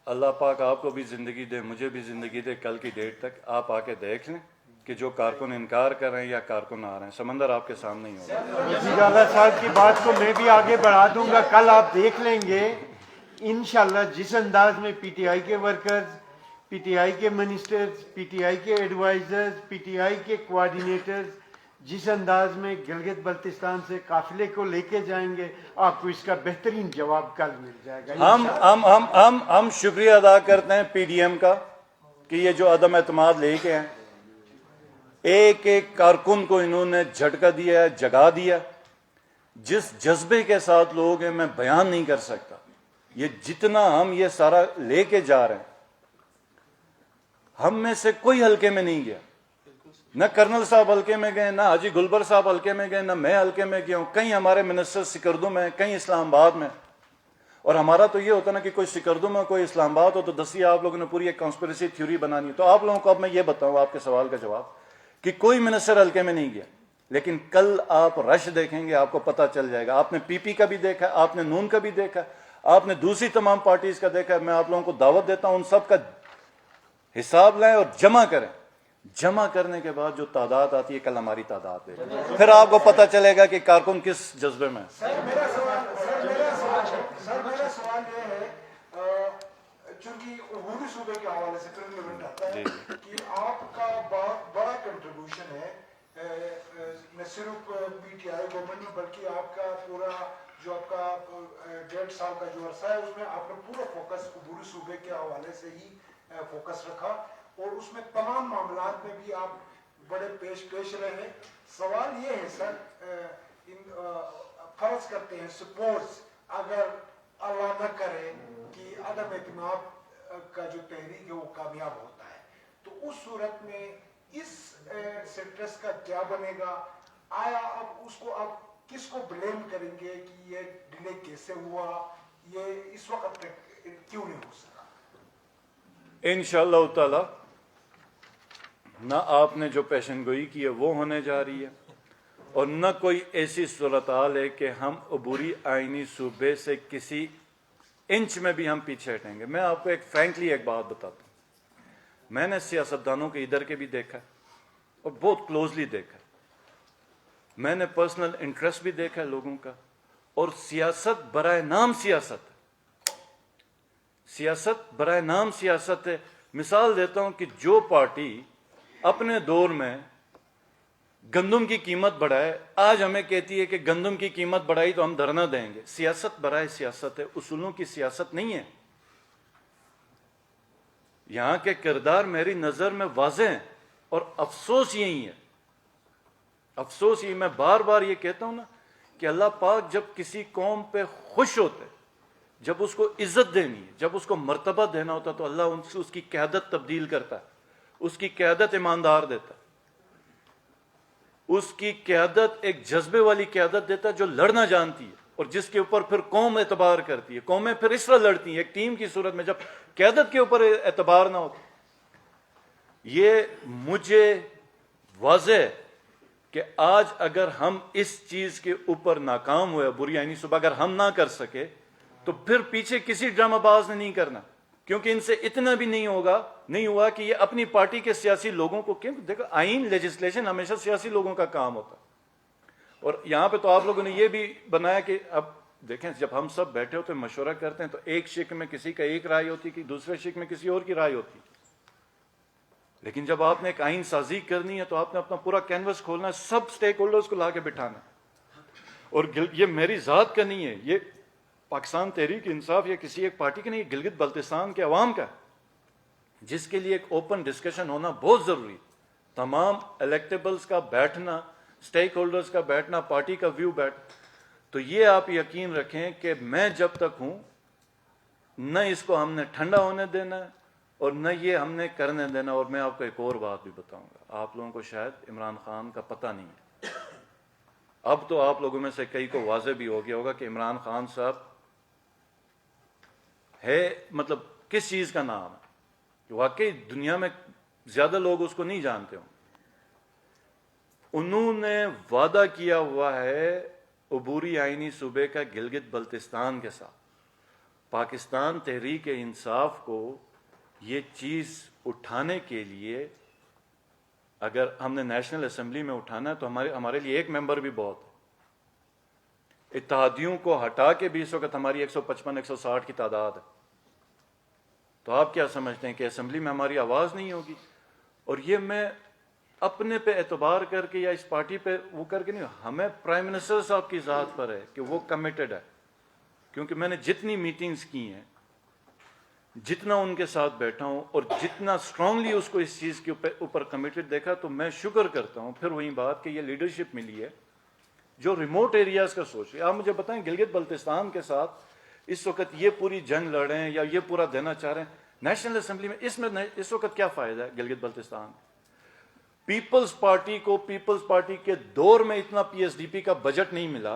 اللہ پاک آپ کو بھی زندگی دے, مجھے بھی زندگی دے, کل کی ڈیٹ تک آپ آ کے دیکھ لیں کہ جو کارکن انکار کر رہے ہیں یا کارکن آ رہے ہیں, سمندر آپ کے سامنے ہی ہوگا. وزیر اعلیٰ صاحب کی بات کو میں بھی آگے بڑھا دوں گا. کل آپ دیکھ لیں گے انشاءاللہ جس انداز میں پی ٹی آئی کے ورکرز, پی ٹی آئی کے منسٹرز, پی ٹی آئی کے ایڈوائزرز, پی ٹی آئی کے کوآرڈینیٹرز جس انداز میں گلگت بلتستان سے قافلے کو لے کے جائیں گے, آپ کو اس کا بہترین جواب کل مل جائے گا. ہم شکریہ ادا کرتے ہیں پی ڈی ایم کا کہ یہ جو عدم اعتماد لے کے ہیں, ایک ایک کارکن کو انہوں نے جھٹکا دیا ہے, جگا دیا. جس جذبے کے ساتھ لوگ ہیں میں بیان نہیں کر سکتا. یہ جتنا ہم یہ سارا لے کے جا رہے ہیں, ہم میں سے کوئی حلقے میں نہیں گیا. نہ کرنل صاحب حلقے میں گئے, نہ حاجی گلبر صاحب حلقے میں گئے, نہ میں حلقے میں گیا ہوں. کئی ہمارے منسٹر سکردو میں, کئی اسلام آباد میں. اور ہمارا تو یہ ہوتا نا کہ کوئی سکردو میں کوئی اسلام آباد ہو تو دسیے آپ لوگوں نے پوری ایک کانسپریسی تھیوری بنانی ہے. تو آپ لوگوں کو اب میں یہ بتاؤں آپ کے سوال کا جواب کہ کوئی منسٹر حلقے میں نہیں گیا, لیکن کل آپ رش دیکھیں گے آپ کو پتہ چل جائے گا. آپ نے پی پی کا بھی دیکھا, آپ نے نون کا بھی دیکھا, آپ نے دوسری تمام پارٹیز کا دیکھا. میں آپ لوگوں کو دعوت دیتا ہوں ان سب کا حساب لائیں اور جمع کریں. جمع کرنے کے بعد جو تعداد آتی ہے کل ہماری تعداد ہے, پھر آپ کو پتہ چلے گا کہ کارکن کس جذبے میں. سر میرا سوال یہ ہے چونکہ عبوری صوبے کے حوالے سے پھر ایونٹ آتا ہے کہ آپ کا بہت بڑا کنٹریبیوشن ہے نہ صرف پی ٹی آئی گورنمنٹ میں بلکہ آپ کا پورا جو آپ کا 1.5 سال کا جو عرصہ ہے اس میں آپ نے پورا فوکس عبوری صوبے کے حوالے سے ہی فوکس رکھا اور اس میں تمام معاملات میں بھی آپ بڑے پیش رہے ہیں. سوال یہ ہے سر, فرض کرتے ہیں سپورٹس اگر اللہ نہ کرے کہ عدم اعتماد کا جو تحریک ہے وہ کامیاب ہوتا ہے تو اس صورت میں اس سٹرس کا کیا بنے گا؟ آیا اب اس کو آپ کس کو بلیم کریں گے کہ یہ ڈیلے کیسے ہوا, یہ اس وقت تک کیوں نہیں ہو سکا؟ انشاءاللہ تعالی نہ آپ نے جو پیشن گوئی کی ہے وہ ہونے جا رہی ہے, اور نہ کوئی ایسی صورتحال ہے کہ ہم عبوری آئینی صوبے سے کسی انچ میں بھی ہم پیچھے ہٹیں گے. میں آپ کو ایک فرینکلی ایک بات بتاتا ہوں. میں نے سیاستدانوں کے ادھر کے بھی دیکھا اور بہت کلوزلی دیکھا. میں نے پرسنل انٹرسٹ بھی دیکھا لوگوں کا, اور سیاست برائے نام سیاست برائے نام سیاست ہے. مثال دیتا ہوں کہ جو پارٹی اپنے دور میں گندم کی قیمت بڑھائے آج ہمیں کہتی ہے کہ گندم کی قیمت بڑھائی تو ہم دھرنا دیں گے. سیاست برائے سیاست ہے, اصولوں کی سیاست نہیں ہے. یہاں کے کردار میری نظر میں واضح ہیں, اور افسوس یہی ہے, افسوس یہ میں بار بار یہ کہتا ہوں نا کہ اللہ پاک جب کسی قوم پہ خوش ہوتے, جب اس کو عزت دینی ہے, جب اس کو مرتبہ دینا ہوتا تو اللہ اس کی قیادت تبدیل کرتا ہے, اس کی قیادت ایماندار دیتا ہے, اس کی قیادت ایک جذبے والی قیادت دیتا ہے جو لڑنا جانتی ہے اور جس کے اوپر پھر قوم اعتبار کرتی ہے. قومیں پھر اس طرح لڑتی ہیں ایک ٹیم کی صورت میں جب قیادت کے اوپر اعتبار نہ ہوتا. یہ مجھے واضح ہے کہ آج اگر ہم اس چیز کے اوپر ناکام ہوئے, بری آئینی صوبہ اگر ہم نہ کر سکے تو پھر پیچھے کسی ڈرامہ باز نے نہیں کرنا, کیونکہ ان سے اتنا بھی نہیں ہوا کہ یہ اپنی پارٹی کے سیاسی لوگوں کو, کیوں دیکھو آئین لیجسلیشن ہمیشہ سیاسی لوگوں کا کام ہوتا. اور یہاں پہ تو آپ لوگوں نے یہ بھی بنایا کہ اب دیکھیں جب ہم سب بیٹھے ہوتے ہیں مشورہ کرتے ہیں تو ایک شق میں کسی کا ایک رائے ہوتی کہ دوسرے شق میں کسی اور کی رائے ہوتی, لیکن جب آپ نے ایک آئین سازی کرنی ہے تو آپ نے اپنا پورا کینوس کھولنا ہے, سب سٹیک ہولڈرز کو لا کے بٹھانا ہے. اور یہ میری ذات کا نہیں ہے, یہ پاکستان تحریک انصاف یا کسی ایک پارٹی کا نہیں, گلگت بلتستان کے عوام کا, جس کے لیے ایک اوپن ڈسکشن ہونا بہت ضروری. تمام الیکٹیبلز کا بیٹھنا, سٹیک ہولڈرز کا بیٹھنا, پارٹی کا ویو تو یہ آپ یقین رکھیں کہ میں جب تک ہوں نہ اس کو ہم نے ٹھنڈا ہونے دینا ہے اور نہ یہ ہم نے کرنے دینا. اور میں آپ کو ایک اور بات بھی بتاؤں گا, آپ لوگوں کو شاید عمران خان کا پتہ نہیں ہے, اب تو آپ لوگوں میں سے کئی کو واضح بھی ہو گیا ہوگا کہ عمران خان صاحب ہے مطلب کس چیز کا نام ہے, کہ واقعی دنیا میں زیادہ لوگ اس کو نہیں جانتے ہوں. انہوں نے وعدہ کیا ہوا ہے عبوری آئینی صوبے کا گلگت بلتستان کے ساتھ. پاکستان تحریک انصاف کو یہ چیز اٹھانے کے لیے اگر ہم نے نیشنل اسمبلی میں اٹھانا ہے تو ہمارے لیے ایک ممبر بھی بہت ہے. اتحادیوں کو ہٹا کے بھی اس وقت ہماری 155-160 کی تعداد ہے. تو آپ کیا سمجھتے ہیں کہ اسمبلی میں ہماری آواز نہیں ہوگی؟ اور یہ میں اپنے پہ اعتبار کر کے یا اس پارٹی پہ وہ کر کے نہیں, ہمیں پرائم منسٹر صاحب کی ذات پر ہے کہ وہ کمیٹڈ ہے. کیونکہ میں نے جتنی میٹنگز کی ہیں, جتنا ان کے ساتھ بیٹھا ہوں اور جتنا اسٹرانگلی اس کو اس چیز کے اوپر کمیٹڈ دیکھا, تو میں شکر کرتا ہوں پھر وہی بات کہ یہ لیڈرشپ ملی ہے جو ریموٹ ایریاز کا سوچ رہی ہے. آپ مجھے بتائیں گلگت بلتستان کے ساتھ اس وقت یہ پوری جنگ لڑ رہے ہیں یا یہ پورا دینا چاہ رہے ہیں نیشنل اسمبلی میں اس وقت کیا فائدہ ہے گلگت بلتستان؟ پیپلز پارٹی کو پیپلز پارٹی کے دور میں اتنا پی ایس ڈی پی کا بجٹ نہیں ملا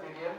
PDM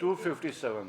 257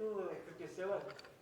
257,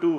2,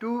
$2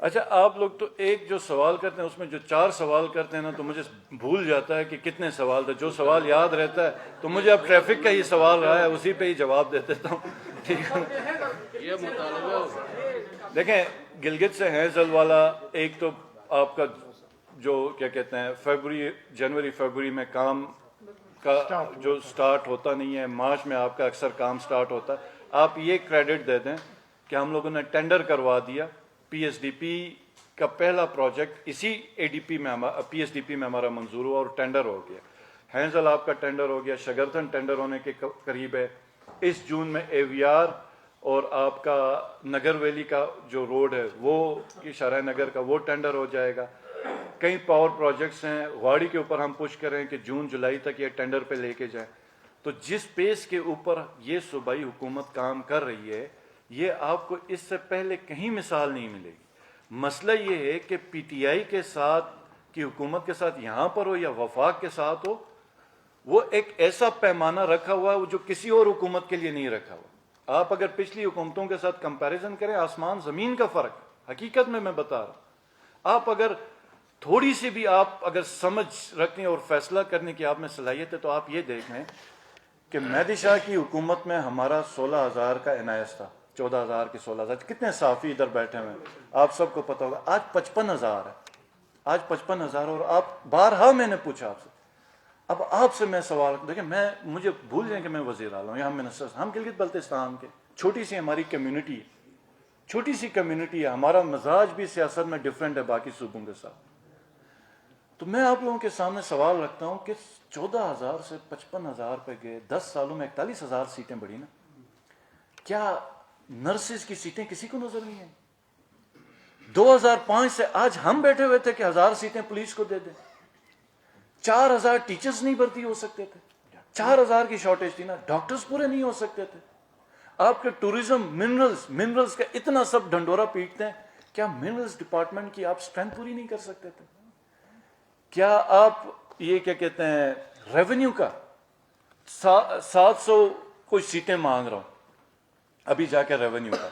اچھا آپ لوگ تو ایک جو سوال کرتے ہیں اس میں جو 4 سوال کرتے ہیں نا تو مجھے بھول جاتا ہے کہ کتنے سوال تھے. جو سوال یاد رہتا ہے تو مجھے اب ٹریفک کا ہی سوال رہا ہے اسی پہ ہی جواب دے دیتا ہوں. ٹھیک ہے یہ مطالبہ دیکھیں گلگت سے ہینزل والا ایک تو آپ کا جو کیا کہتے ہیں جنوری فیبروری میں کام کا جو سٹارٹ ہوتا نہیں ہے, مارچ میں آپ کا اکثر کام سٹارٹ ہوتا ہے. آپ یہ کریڈٹ دے دیں کہ ہم لوگوں نے ٹینڈر کروا دیا, پی ایس ڈی پی کا پہلا پروجیکٹ اسی پی ایس ڈی پی میں ہمارا منظور ہوا اور ٹینڈر ہو گیا. ہینزل آپ کا ٹینڈر ہو گیا, شگرتن ٹینڈر ہونے کے قریب ہے. اس جون میں اے وی آر اور آپ کا نگر ویلی کا جو روڈ ہے وہ شرح نگر کا وہ ٹینڈر ہو جائے گا. کئی پاور پروجیکٹس ہیں واڑی کے اوپر ہم پش کریں کہ جون جولائی تک یہ ٹینڈر پہ لے کے جائیں. تو جس پیس کے اوپر یہ صوبائی حکومت کام کر رہی ہے یہ آپ کو اس سے پہلے کہیں مثال نہیں ملے گی. مسئلہ یہ ہے کہ پی ٹی آئی کے ساتھ کی حکومت کے ساتھ یہاں پر ہو یا وفاق کے ساتھ ہو, وہ ایک ایسا پیمانہ رکھا ہوا ہے جو کسی اور حکومت کے لیے نہیں رکھا ہوا. آپ اگر پچھلی حکومتوں کے ساتھ کمپیریزن کریں آسمان زمین کا فرق ہے. حقیقت میں بتا رہا ہوں, آپ اگر تھوڑی سی بھی آپ اگر سمجھ رکھیں اور فیصلہ کرنے کی آپ میں صلاحیت ہے تو آپ یہ دیکھ لیں کہ مہدی شاہ کی حکومت میں ہمارا 16,000 کا NIS تھا, 14,000 کی 16,000. کتنے صافی ادھر بیٹھے ہوئے ہیں, آپ سب کو پتا ہوگا. آج 55,000 ہے, آج 55,000. اور آپ بارہا میں نے پوچھا آپ سے, اب آپ سے میں سوال دیکھیں, مجھے بھول جائیں کہ میں وزیر اعلیٰ ہوں یا ہم گلگت بلتستان کے چھوٹی سی ہماری کمیونٹی ہے, چھوٹی سی کمیونٹی ہے. ہمارا مزاج بھی سیاست میں ڈفرینٹ ہے باقی صوبوں کے ساتھ. تو میں آپ لوگوں کے سامنے سوال رکھتا ہوں کہ 14,000 سے 55,000 پہ گئے, 10 سالوں میں 41,000 سیٹیں بڑھی نا. کیا نرسز کی سیٹیں کسی کو نظر نہیں آئیں؟ 2005 سے آج ہم بیٹھے ہوئے تھے کہ 1,000 سیٹیں پولیس کو دے دیں. 4,000 ٹیچرز نہیں بھرتی ہو سکتے تھے, 4,000 کی شارٹیج تھی نا. ڈاکٹرز پورے نہیں ہو سکتے تھے. آپ کے ٹوریزم منرلز کا اتنا سب ڈنڈورا پیٹتے ہیں, کیا منرلز ڈپارٹمنٹ کی آپ سٹرینتھ پوری نہیں کر سکتے تھے؟ کیا آپ یہ کیا کہتے ہیں ریونیو کا 700 کچھ سیٹیں مانگ رہا ہوں ابھی جا کے ریونیو کا,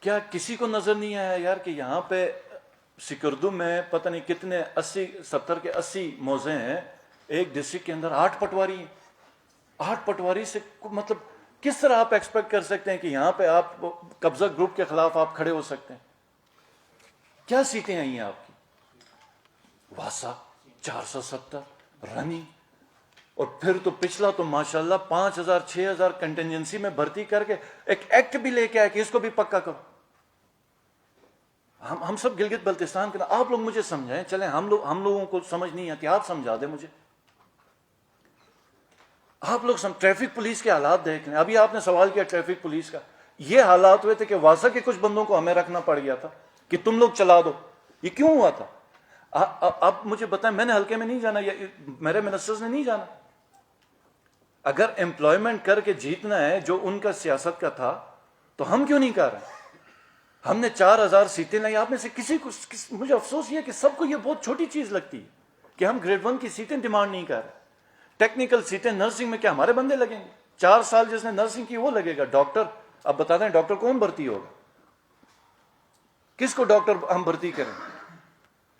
کیا کسی کو نظر نہیں آیا یار کہ یہاں پہ سکردو میں پتہ نہیں کتنے 70 کے 80 موزے ہیں, ایک ڈسٹرکٹ کے اندر 8 پٹواری ہیں. 8 پٹواری سے مطلب کس طرح آپ ایکسپیکٹ کر سکتے ہیں کہ یہاں پہ آپ قبضہ گروپ کے خلاف آپ کھڑے ہو سکتے ہیں؟ کیا سیٹیں آئی ہیں آپ کی؟ واسا 470 رنی, اور پھر تو پچھلا تو ماشاءاللہ 5,000 6,000 کنٹینجنسی میں بھرتی کر کے ایک ایکٹ بھی لے کے آئے کہ اس کو بھی پکا کرو. ہم سب گلگت بلتستان کے, آپ لوگ مجھے سمجھائیں. چلیں ہم لوگوں کو سمجھ نہیں آتی, آپ سمجھا دیں مجھے. آپ لوگ ٹریفک پولیس کے حالات دیکھ لیں. ابھی آپ نے سوال کیا ٹریفک پولیس کا, یہ حالات ہوئے تھے کہ واسا کے کچھ بندوں کو ہمیں رکھنا پڑ گیا تھا کہ تم لوگ چلا دو. یہ کیوں ہوا تھا؟ اب مجھے بتائیں, میں نے حلقے میں نہیں جانا یا میرے منسٹرز نے نہیں جانا. اگر امپلائمنٹ کر کے جیتنا ہے جو ان کا سیاست کا تھا تو ہم کیوں نہیں کر رہے؟ ہم نے 4,000 سیٹیں لائی. آپ میں سے کسی کو, مجھے افسوس یہ کہ سب کو یہ بہت چھوٹی چیز لگتی ہے کہ ہم گریڈ 1 کی سیٹیں ڈیمانڈ نہیں کر رہے. ٹیکنیکل سیٹیں نرسنگ میں کیا ہمارے بندے لگیں گے؟ 4 سال جس نے نرسنگ کی وہ لگے گا. ڈاکٹر, اب بتا دیں ڈاکٹر کون بھرتی ہوگا؟ کس کو ڈاکٹر ہم بھرتی کریں؟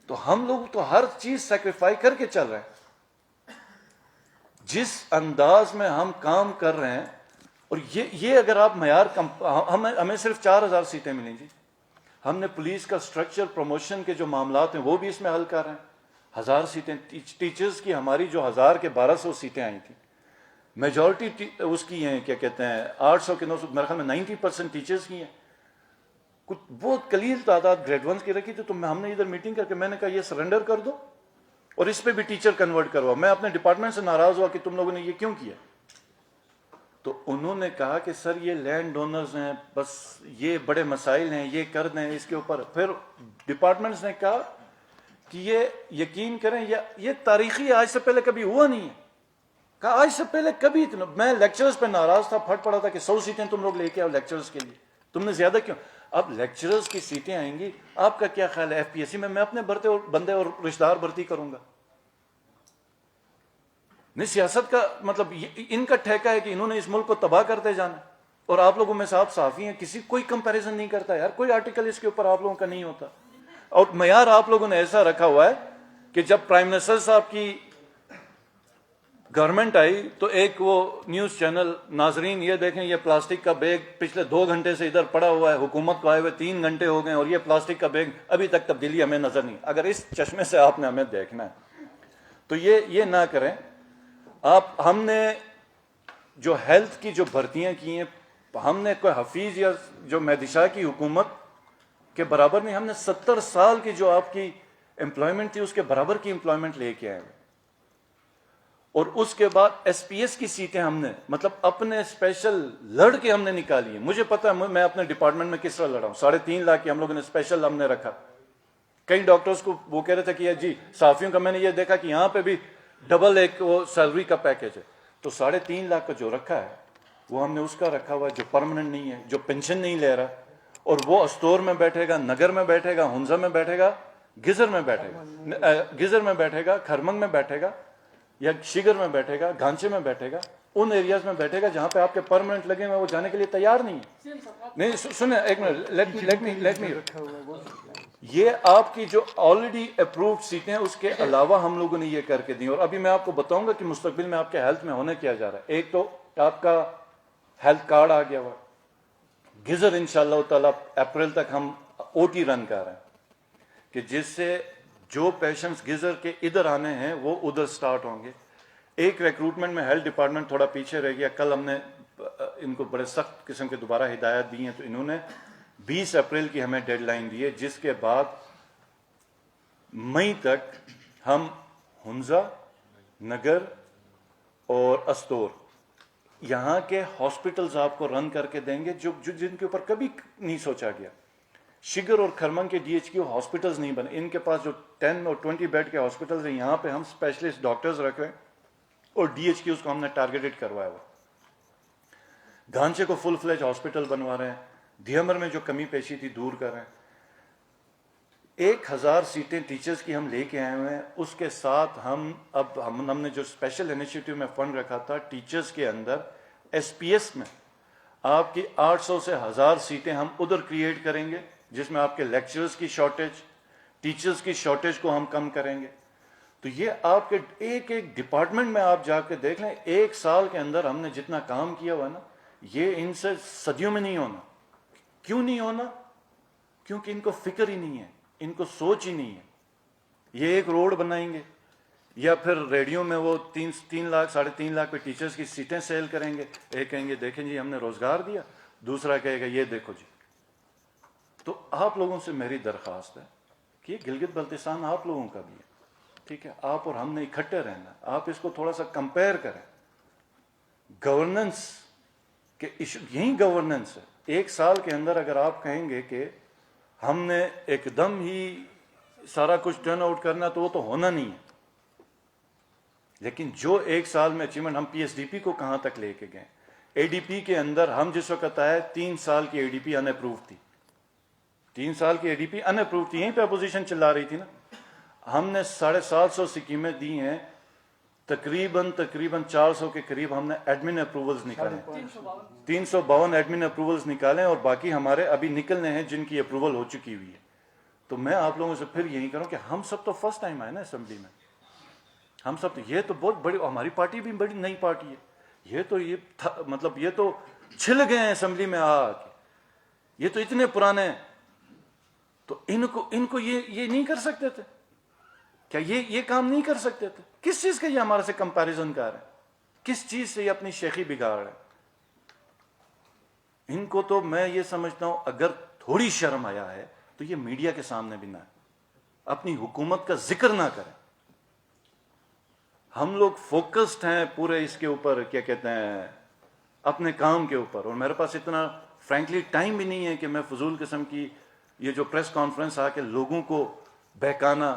تو ہم لوگ تو ہر چیز سیکریفائی کر کے چل رہے ہیں. جس انداز میں ہم کام کر رہے ہیں, اور یہ اگر آپ معیار ہمیں صرف 4,000 سیٹیں ملیں جی. ہم نے پولیس کا سٹرکچر پروموشن کے جو معاملات ہیں وہ بھی اس میں حل کر رہے ہیں. 1,000 سیٹیں ٹیچرز کی, ہماری جو 1,000 کے 1,200 سیٹیں آئی تھیں, میجورٹی اس کی ہیں کیا کہتے ہیں 800 کے 900, میرے خیال میں 90% ٹیچرز کی ہیں. کچھ بہت قلیل تعداد گریڈ 1 کی رکھی تھی. تو ہم نے ادھر میٹنگ کر کے میں نے کہا یہ سرنڈر کر دو اور اس پہ بھی ٹیچر کنورٹ کروا. میں اپنے ڈپارٹمنٹ سے ناراض ہوا کہ تم لوگوں نے یہ کیوں کیا. تو انہوں نے کہا کہ سر یہ لینڈ ڈونرز ہیں, بس یہ بڑے مسائل ہیں, یہ کر دیں اس کے اوپر. پھر ڈپارٹمنٹس نے کہا کہ یہ یقین کریں یہ تاریخی آج سے پہلے کبھی ہوا نہیں ہے. کہا آج سے پہلے کبھی اتنا. میں لیکچرز پہ ناراض تھا, پھٹ پڑا تھا کہ 100 سیٹیں تم لوگ لے کے آؤ لیکچرز کے لیے, تم نے زیادہ کیوں. اب لیکچرز کی سیٹیں آئیں گی, آپ کا کیا خیال ہے FPSC میں اپنے بندے اور رشتہ دار بھرتی کروں گا؟ نہیں سیاست کا مطلب ان کا ٹھیکہ ہے کہ انہوں نے اس ملک کو تباہ کرتے جانا, اور آپ لوگوں میں سے آپ صحافی ہیں, کسی کوئی کمپیریزن نہیں کرتا یار, کوئی آرٹیکل اس کے اوپر آپ لوگوں کا نہیں ہوتا. اور معیار آپ لوگوں نے ایسا رکھا ہوا ہے کہ جب پرائم منسٹر صاحب کی گورنمنٹ آئی تو ایک وہ نیوز چینل, ناظرین یہ دیکھیں یہ پلاسٹک کا بیگ پچھلے 2 گھنٹے سے ادھر پڑا ہوا ہے, حکومت کو آئے ہوئے 3 گھنٹے ہو گئے, اور یہ پلاسٹک کا بیگ ابھی تک تبدیلی ہمیں نظر نہیں. اگر اس چشمے سے آپ نے ہمیں دیکھنا ہے تو یہ نہ کریں آپ. ہم نے جو ہیلتھ کی جو بھرتیاں کی ہیں, ہم نے کوئی حفیظ یا جو مہدی شاہ کی حکومت کے برابر نہیں, ہم نے 70 سال کی جو آپ کی امپلائمنٹ تھی اس کے برابر کی امپلائمنٹ لے کے آئے ہیں. اور اس کے بعد ایس پی ایس کی سیٹیں ہم نے مطلب اپنے اسپیشل لڑ کے ہم نے نکالی ہیں. مجھے پتا ہے میں اپنے ڈپارٹمنٹ میں کس طرح لڑا ہوں. 3.5 لاکھ کی ہم لوگوں نے اسپیشل ہم نے رکھا. کئی ڈاکٹرز کو وہ کہہ رہے تھے کہ جی صحافیوں کا میں نے یہ دیکھا کہ یہاں پہ بھی ڈبل ایک وہ سیلری کا پیکیج ہے, تو 3.5 لاکھ کا جو رکھا ہے وہ ہم نے اس کا رکھا ہوا ہے جو پرماننٹ نہیں ہے, جو پینشن نہیں لے رہا, اور وہ استور میں بیٹھے گا, نگر میں بیٹھے گا, ہنزا میں بیٹھے گا, گزر میں بیٹھے گا, کھرمنگ میں بیٹھے گا, یا شگر میں بیٹھے گا, گھانچے میں بیٹھے گا, ان ایریاز میں بیٹھے گا جہاں پہ آپ کے پرماننٹ لگے ہوئے وہ جانے کے لیے تیار نہیں ہے. نہیں سنیں ایک منٹ, لیٹ می یہ آپ کی جو آلریڈی اپرووڈ سیٹیں ہیں اس کے علاوہ ہم لوگوں نے یہ کر کے دی. اور ابھی میں آپ کو بتاؤں گا کہ مستقبل میں آپ کے ہیلتھ میں ہونے کیا جا رہا ہے. ایک تو آپ کا ہیلتھ کارڈ آ گیا ہوا, گزر انشاءاللہ تعالیٰ اپریل تک ہم او ٹی رن کر رہے ہیں کہ جس سے جو پیشنٹس گزر کے ادھر آنے ہیں وہ ادھر سٹارٹ ہوں گے. ایک ریکروٹمنٹ میں ہیلتھ ڈپارٹمنٹ تھوڑا پیچھے رہ گیا. کل ہم نے ان کو بڑے سخت قسم کے دوبارہ ہدایات دی ہیں, تو انہوں نے 20 اپریل کی ہمیں ڈیڈ لائن دی ہے, جس کے بعد مئی تک ہم ہنزا, نگر اور استور یہاں کے ہاسپٹلز آپ کو رن کر کے دیں گے جو جن کے اوپر کبھی نہیں سوچا گیا. شگر اور کھرمنگ کے ڈی ایچ کیو ہاسپٹلز نہیں بنے, ان کے پاس جو 10 اور 20 بیڈ کے ہاسپٹلز ہیں یہاں پہ ہم اسپیشلسٹ ڈاکٹرز رکھ رہے ہیں, اور ڈی ایچ کیوز کو ہم نے ٹارگیٹڈ کروایا ہوا. گھانچے کو فل فلیج ہاسپٹل بنوا رہے ہیں, دھیمر میں جو کمی پیشی تھی دور کر رہے ہیں. 1000 سیٹیں ٹیچرز کی ہم لے کے آئے ہوئے ہیں. اس کے ساتھ ہم نے جو اسپیشل انیشیٹو میں فنڈ رکھا تھا ٹیچرز کے اندر, ایس پی ایس میں آپ کی 800 سے 1000 سیٹیں ہم ادھر کریٹ کریں گے, جس میں آپ کے لیکچرز کی شارٹیج, ٹیچرز کی شارٹیج کو ہم کم کریں گے. تو یہ آپ کے ایک ڈپارٹمنٹ میں آپ جا کے دیکھ لیں, 1 سال کے اندر ہم نے جتنا کام کیا ہوا نا, یہ ان سے صدیوں میں نہیں ہونا. کیوں نہیں ہونا؟ کیونکہ ان کو فکر ہی نہیں ہے, ان کو سوچ ہی نہیں ہے. یہ ایک روڈ بنائیں گے یا پھر ریڈیو میں وہ 3 لاکھ 3.5 لاکھ پہ ٹیچرز کی سیٹیں سیل کریں گے. ایک کہیں گے دیکھیں جی ہم نے روزگار دیا, دوسرا کہے گا یہ دیکھو جی. تو آپ لوگوں سے میری درخواست ہے کہ یہ گلگت بلتستان آپ لوگوں کا بھی ہے, ٹھیک ہے, آپ اور ہم نے اکٹھے رہنا. آپ اس کو تھوڑا سا کمپیئر کریں. گورننس کے ایشو, یہی گورننس ہے. 1 سال کے اندر اگر آپ کہیں گے کہ ہم نے ایک دم ہی سارا کچھ ٹرن آؤٹ کرنا, تو وہ تو ہونا نہیں ہے. لیکن جو 1 سال میں اچیومنٹ, ہم پی ایس ڈی پی کو کہاں تک لے کے گئے. اے ڈی پی کے اندر ہم جس وقت آئے 3 سال کی اے ڈی پی ان اپروو تھی, 3 سال کی اے ڈی پی ان اپروو تھی. یہیں پہ اپوزیشن چلا رہی تھی نا. ہم نے 750 اسکیمیں دی ہیں, تقریباً 400 کے قریب ہم نے ایڈمن اپروولز نکالے, 352 ایڈمن اپروولز نکالے, اور باقی ہمارے ابھی نکلنے ہیں جن کی اپروول ہو چکی ہوئی ہے. تو میں آپ لوگوں سے پھر یہی کروں کہ ہم سب تو فرسٹ ٹائم آئے نا اسمبلی میں. ہم سب یہ تو بہت بڑی, ہماری پارٹی بھی بڑی نئی پارٹی ہے. یہ تو چھل گئے ہیں اسمبلی میں آ کے, یہ تو اتنے پرانے. تو ان کو یہ نہیں کر سکتے تھے کیا؟ یہ کام نہیں کر سکتے تھے؟ کس چیز کا یہ ہمارے سے کمپیریزن کر رہے ہیں؟ کس چیز سے یہ اپنی شیخی بگاڑ رہے ہیں؟ ان کو تو میں یہ سمجھتا ہوں اگر تھوڑی شرم آیا ہے تو یہ میڈیا کے سامنے بھی نہ ہے, اپنی حکومت کا ذکر نہ کریں. ہم لوگ فوکسڈ ہیں پورے اس کے اوپر, کیا کہتے ہیں, اپنے کام کے اوپر. اور میرے پاس اتنا فرینکلی ٹائم بھی نہیں ہے کہ میں فضول قسم کی یہ جو پریس کانفرنس آ کے لوگوں کو بہکانا,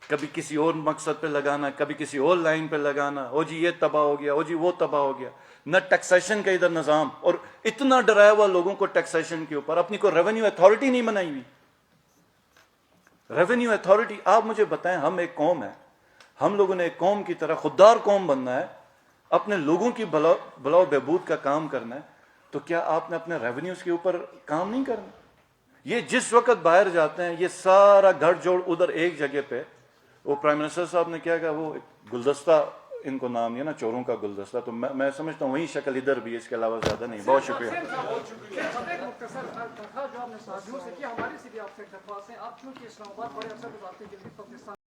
کبھی کسی اور مقصد پہ لگانا, کبھی کسی اور لائن پہ لگانا, او جی یہ تباہ ہو گیا, او جی وہ تباہ ہو گیا. نہ ٹیکسیشن کا ادھر نظام, اور اتنا ڈرایا ہوا لوگوں کو ٹیکسیشن کے اوپر. اپنی کوئی ریونیو اتھارٹی نہیں بنائی ہوئی. ریونیو اتھارٹی, آپ مجھے بتائیں, ہم ایک قوم ہے ہم لوگوں نے ایک قوم کی طرح خوددار قوم بننا ہے, اپنے لوگوں کی بھلا و بہبود کا کام کرنا ہے, تو کیا آپ نے اپنے ریونیوز کے اوپر کام نہیں کرنا؟ یہ جس وقت باہر جاتے ہیں یہ سارا گھر جوڑ ادھر ایک جگہ پہ, وہ پرائم منسٹر صاحب نے کیا کہا, وہ گلدستہ ان کو نام دیا نا, چوروں کا گلدستہ, تو میں سمجھتا ہوں وہی شکل ادھر بھی ہے, اس کے علاوہ زیادہ نہیں. بہت شکریہ. مختصر درخواست جو آپ نے ساتھیوں سے کی, ہماری سے بھی آپ سے درخواست ہے, آپ چونکہ اسلام آباد بڑے عرصے گزارتے ہیں,